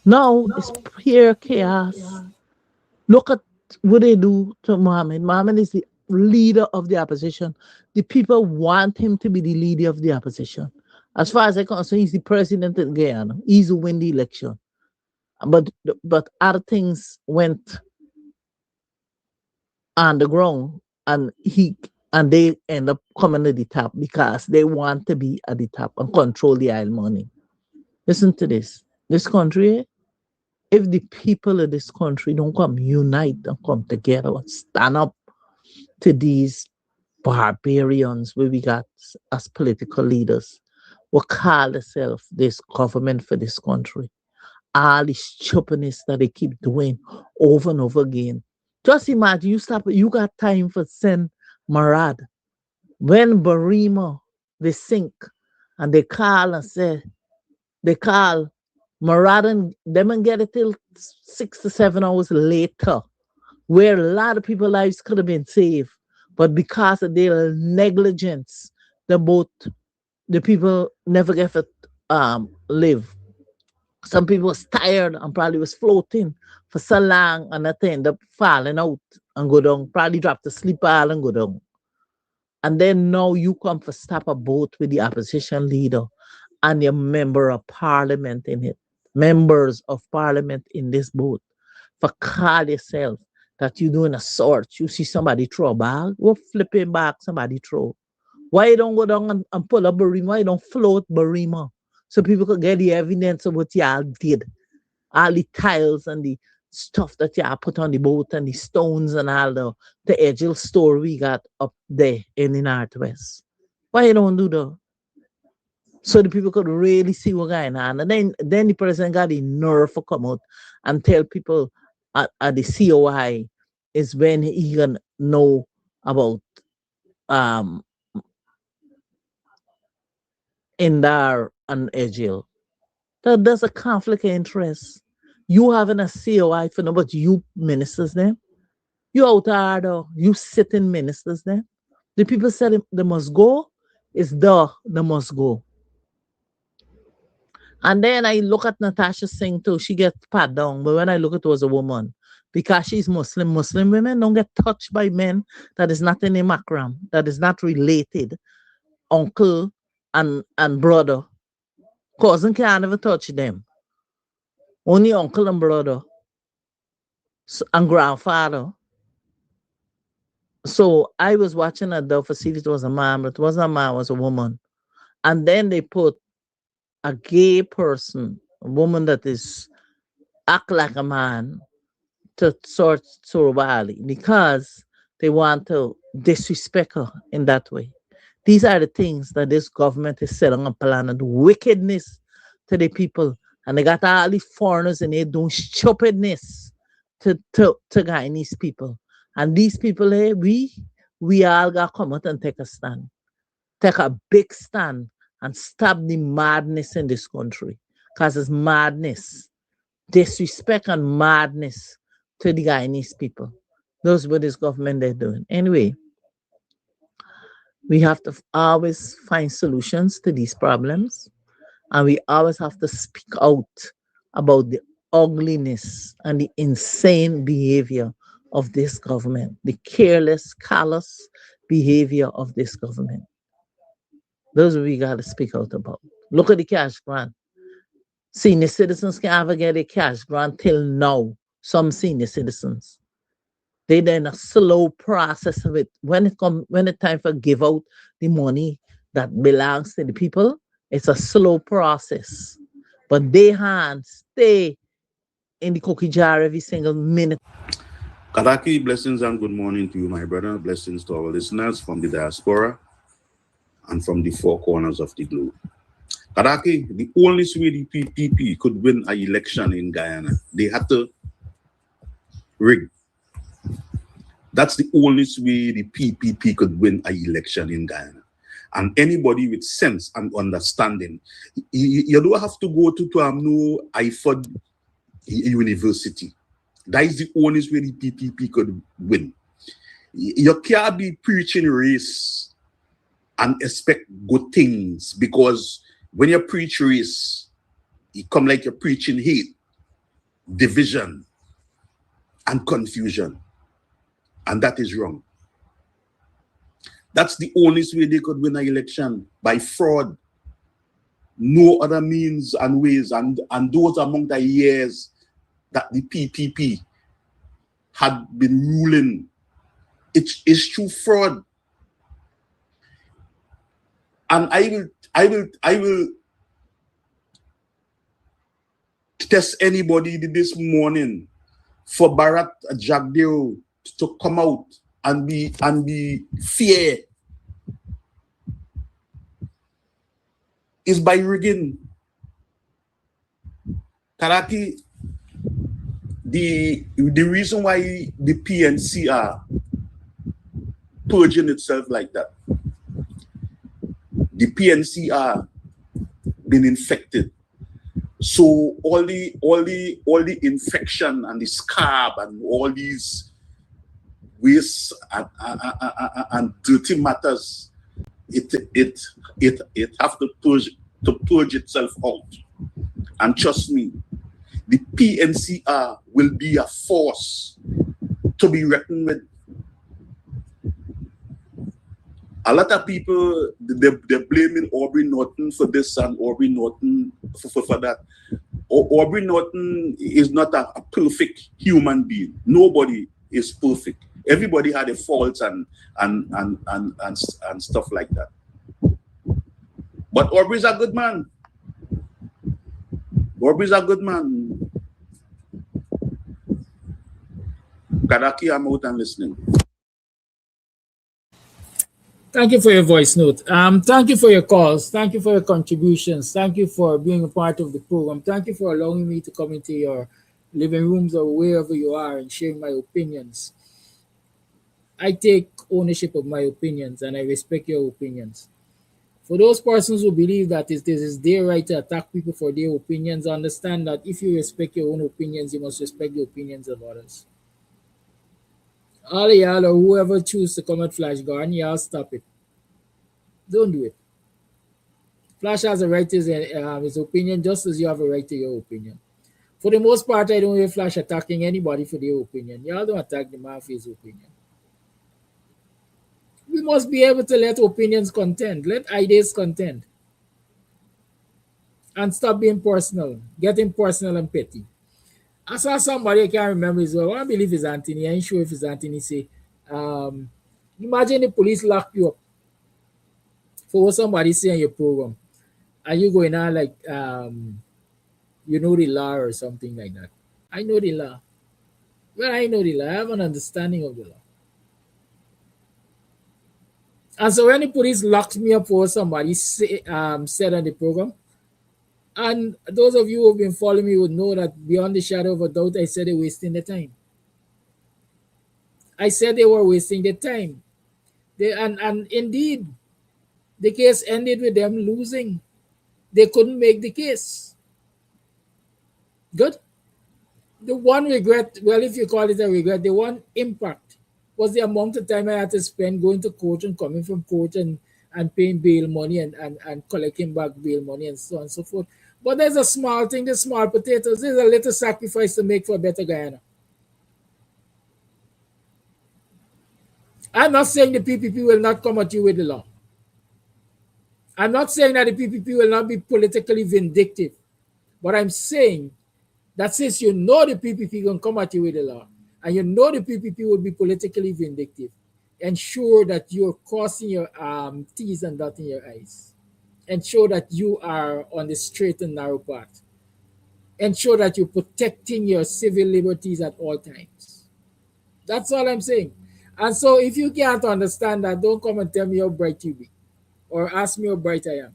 Now it's pure chaos. Look at what they do to Mohammed. Mohammed is the leader of the opposition. The people want him to be the leader of the opposition. As far as I can say, he's the president of Guyana. He's who win the election. But other things went on the ground, and they end up coming to the top because they want to be at the top and control the oil money. Listen to this. This country, if the people of this country don't come unite and come together and stand up to these barbarians where we got as political leaders, we call themselves this government for this country. All the stupidness that they keep doing over and over again. Just imagine you got time for send Marad. When Barima, they sink and they call Marad and them and get it till 6 to 7 hours later, where a lot of people's lives could have been saved. But because of their negligence, the people never get live. Some people was tired and probably was floating for so long and they end up falling out and go down, probably drop to sleep all and go down. And then now you come for stop a boat with the opposition leader and your member of parliament in it, members of parliament in this boat, for call yourself that you doing a sort. You see somebody throw a bag, what flipping back somebody throw. Why you don't go down and pull up Barima? Why you don't float Barima? So people could get the evidence of what y'all did. All the tiles and the stuff that y'all put on the boat and the stones and all the agile store we got up there in the Northwest. Why you don't do that? So the people could really see what's going on. And then the president got the nerve to come out and tell people at the COI is when he can know about Indar and Agile. There's a conflict of interest. You having a COI for no, but you ministers there. You out there, though. You sitting ministers there. The people said they must go. It's they must go. And then I look at Natasha Singh too. She gets pat down. But when I look at her as a woman, because she's Muslim women don't get touched by men that is not in a makram, that is not related. Uncle and brother. Cousin can't ever touch them. Only uncle and brother. And grandfather. So I was watching a dove to see if it was a man, but it wasn't a man, it was a woman. And then they put a gay person, a woman that is act like a man, to sort Surabali because they want to disrespect her in that way. These are the things that this government is setting up plan and wickedness to the people. And they got all these foreigners and they doing stupidness to Guyanese people. And these people here, we all got to come out and take a stand. Take a big stand and stop the madness in this country. Because it's madness. Disrespect and madness to the Guyanese people. Those what this government they're doing. Anyway, we have to always find solutions to these problems. And we always have to speak out about the ugliness and the insane behavior of this government, the careless, callous behavior of this government. Those we got to speak out about. Look at the cash grant. Senior citizens can't ever get a cash grant till now. Some senior citizens. They're in a slow process of it. When it's time for give out the money that belongs to the people, it's a slow process. But their hands stay in the cookie jar every single minute. Kadaki, blessings and good morning to you, my brother. Blessings to our listeners from the diaspora and from the four corners of the globe. Kadaki, the only way the PPP could win an election in Guyana, they had to rig. That's the only way the PPP could win an election in Guyana. And anybody with sense and understanding, you don't have to go to no IFOD university. That is the only way the PPP could win. You can't be preaching race and expect good things, because when you preach race, it come like you're preaching hate, division, and confusion. And that is wrong. That's the only way they could win an election, by fraud. No other means and ways. And those among the years that the PPP had been ruling, it's through fraud. And I will test anybody this morning for Bharat Jagdeo to come out and be fair. Is by rigging. Karaki, the reason why the PNC are purging itself like that, the PNC are been infected. So all the infection and the scab and all these waste and dirty matters, it have to purge to purge itself out. And trust me, the PNCR will be a force to be reckoned with. A lot of people, they're blaming Aubrey Norton for this and Aubrey Norton for that. Aubrey Norton is not a perfect human being. Nobody is perfect. Everybody had a faults and stuff like that. But Aubrey's a good man. Aubrey's a good man. Kadaki, I'm out and listening. Thank you for your voice note. Thank you for your calls. Thank you for your contributions. Thank you for being a part of the program. Thank you for allowing me to come into your living rooms or wherever you are and sharing my opinions. I take ownership of my opinions and I respect your opinions. For those persons who believe that it is their right to attack people for their opinions, understand that if you respect your own opinions, you must respect the opinions of others. All of y'all or whoever choose to come at Flash Garden, y'all stop it. Don't do it. Flash has a right to his opinion just as you have a right to your opinion. For the most part, I don't hear Flash attacking anybody for their opinion. Y'all don't attack the man for his opinion. We must be able to let opinions contend, let ideas contend. And stop being personal, getting personal and petty. I saw somebody, I can't remember his well, I believe it's Anthony. I ain't sure if it's Anthony. Say, imagine the police lock you up for what somebody say on your program. And you going on like, you know the law or something like that. I know the law. Well, I know the law. I have an understanding of the law. And so when the police locked me up for what somebody said on the program, and those of you who have been following me would know that beyond the shadow of a doubt, I said they're wasting their time. I said they were wasting their time. And indeed, the case ended with them losing. They couldn't make the case. Good. The one regret, well, if you call it a regret, the one impact was the amount of time I had to spend going to court and coming from court and paying bail money and collecting back bail money and so on and so forth. But there's a small thing, the small potatoes. There's a little sacrifice to make for a better Guyana. I'm not saying the PPP will not come at you with the law. I'm not saying that the PPP will not be politically vindictive. But I'm saying that since you know the PPP can come at you with the law, and you know the PPP will be politically vindictive, ensure that you're crossing your T's and dotting your I's. Ensure that you are on the straight and narrow path. Ensure that you're protecting your civil liberties at all times. That's all I'm saying. And so if you can't understand that, don't come and tell me how bright you be or ask me how bright I am.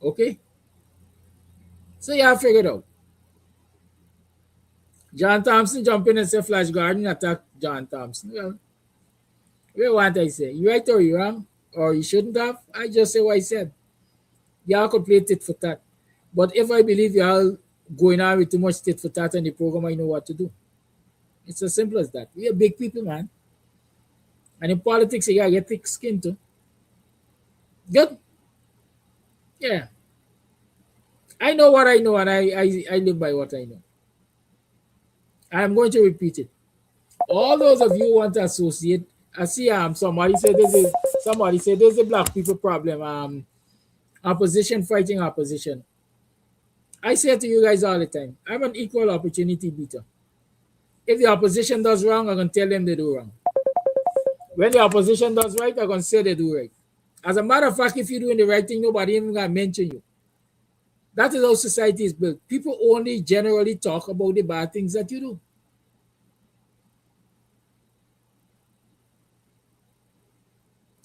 Okay? So you have figured out. John Thompson jump in and say Flash Garden attack John Thompson. Well, what I say? You right or you wrong? Or you shouldn't have? I just say what I said. Y'all could play tit for tat. But if I believe y'all going on with too much tit for tat in the program, I know what to do. It's as simple as that. We are big people, man. And in politics, you gotta get thick skin too. Good? Yeah. I know what I know, and I live by what I know. I'm going to repeat it. All those of you who want to associate, I see somebody said there's a black people problem. Opposition fighting opposition. I say to you guys all the time, I'm an equal opportunity beater. If the opposition does wrong, I'm gonna tell them they do wrong. When the opposition does right, I'm gonna say they do right. As a matter of fact, if you're doing the right thing, nobody even gonna mention you. That is how society is built. People only generally talk about the bad things that you do.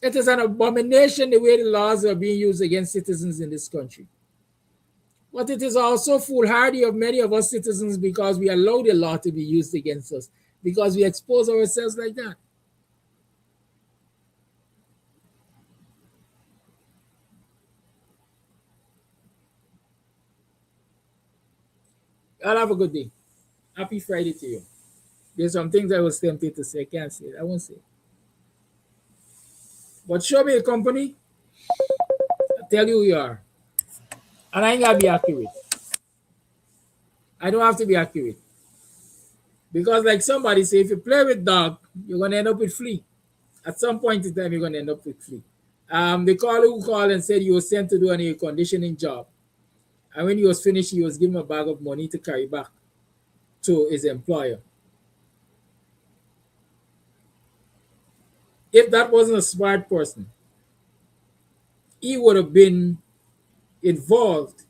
It is an abomination the way the laws are being used against citizens in this country. But it is also foolhardy of many of us citizens because we allow the law to be used against us, because we expose ourselves like that. Y'all have a good day. Happy Friday to you. There's some things I was tempted to say. I can't say it. I won't say it. But show me a company tell you who you are. And I ain't gotta be accurate. I don't have to be accurate. Because like somebody say, if you play with dog, you're gonna end up with flea. At some point in time, you're gonna end up with flea. The caller who called and said he was sent to do an air conditioning job. And when he was finished, he was given a bag of money to carry back to his employer. If that wasn't a smart person, he would have been involved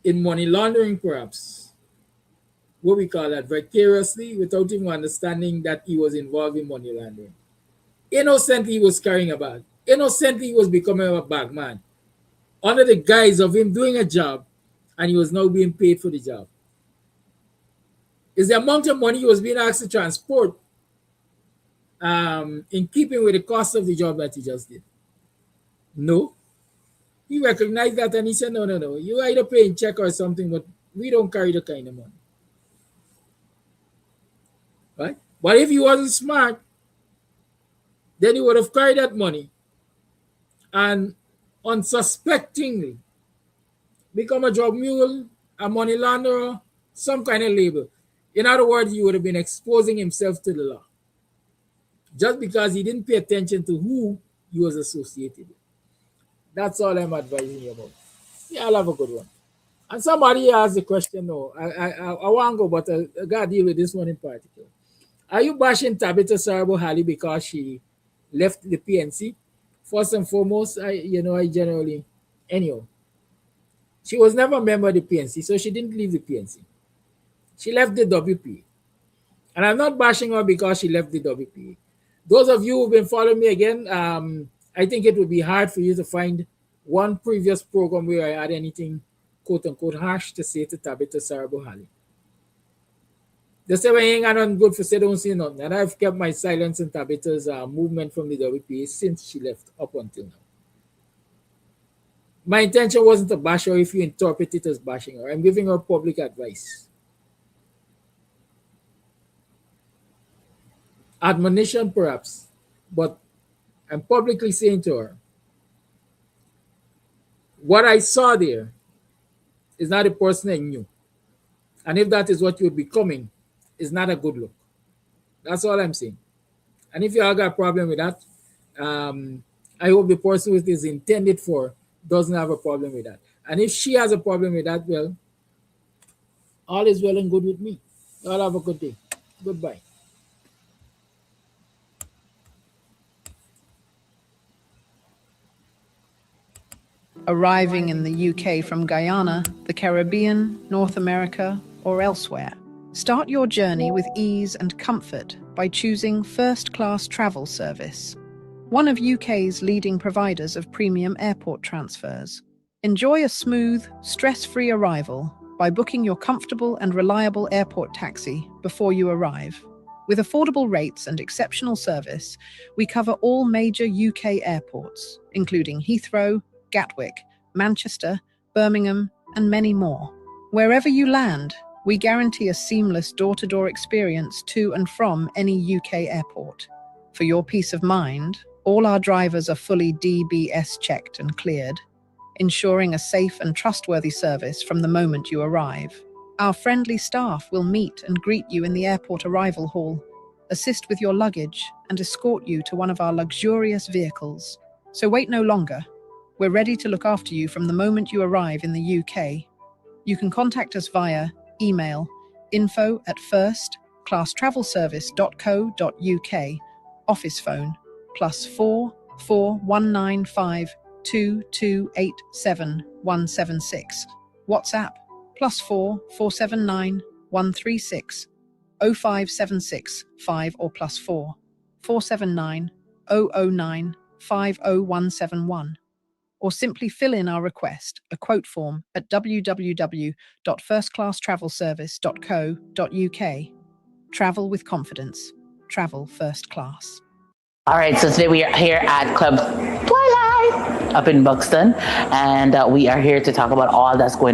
in money laundering, perhaps. What we call that, vicariously, without even understanding that he was involved in money laundering. Innocently, he was carrying a bag. Innocently, he was becoming a bag man under the guise of him doing a job, and he was now being paid for the job. Is the amount of money he was being asked to transport in keeping with the cost of the job that he just did? No. He recognized that and he said, no, you either pay in check or something, but we don't carry the kind of money. Right? But if he wasn't smart, then he would have carried that money and unsuspectingly become a drug mule, a money launderer, some kind of label. In other words, he would have been exposing himself to the law just because he didn't pay attention to who he was associated with. That's all I'm advising you about. Yeah, I'll have a good one. And somebody asked the question, no, I want to go, but I got to deal with this one in particular. Are you bashing Tabitha Sarbo-Hali because she left the PNC? First and foremost, I generally, anyhow, she was never a member of the PNC, so she didn't leave the PNC. She left the WPA. And I'm not bashing her because she left the WPA. Those of you who've been following me again, I think it would be hard for you to find one previous program where I had anything, quote unquote, harsh to say to Tabitha Sarbo-Hali. They say when you ain't got nothing good for say, don't say nothing. And I've kept my silence in Tabitha's movement from the WPA since she left up until now. My intention wasn't to bash her if you interpret it as bashing her. I'm giving her public advice. Admonition, perhaps, but I'm publicly saying to her, what I saw there is not a person I knew. And if that is what you're becoming, it's not a good look. That's all I'm saying. And if you all got a problem with that, I hope the person who it is intended for doesn't have a problem with that. And if she has a problem with that, well, all is well and good with me. Y'all have a good day. Goodbye. Arriving in the UK from Guyana, the Caribbean, North America, or elsewhere. Start your journey with ease and comfort by choosing first-class travel service, one of UK's leading providers of premium airport transfers. Enjoy a smooth, stress-free arrival by booking your comfortable and reliable airport taxi before you arrive. With affordable rates and exceptional service, we cover all major UK airports, including Heathrow, Gatwick, Manchester, Birmingham, and many more. Wherever you land, we guarantee a seamless door-to-door experience to and from any UK airport. For your peace of mind, all our drivers are fully DBS checked and cleared, ensuring a safe and trustworthy service from the moment you arrive. Our friendly staff will meet and greet you in the airport arrival hall, assist with your luggage, and escort you to one of our luxurious vehicles. So wait no longer. We're ready to look after you from the moment you arrive in the UK. You can contact us via email info@firstclasstravelservice.co.uk, office phone +4 4195 2287 176, WhatsApp +4 479 136 0576 5 or +4 479 009 50171. Or simply fill in our request, a quote form, at www.firstclasstravelservice.co.uk. Travel with confidence. Travel first class. All right, so today we are here at Club Twilight up in Buxton, and we are here to talk about all that's going on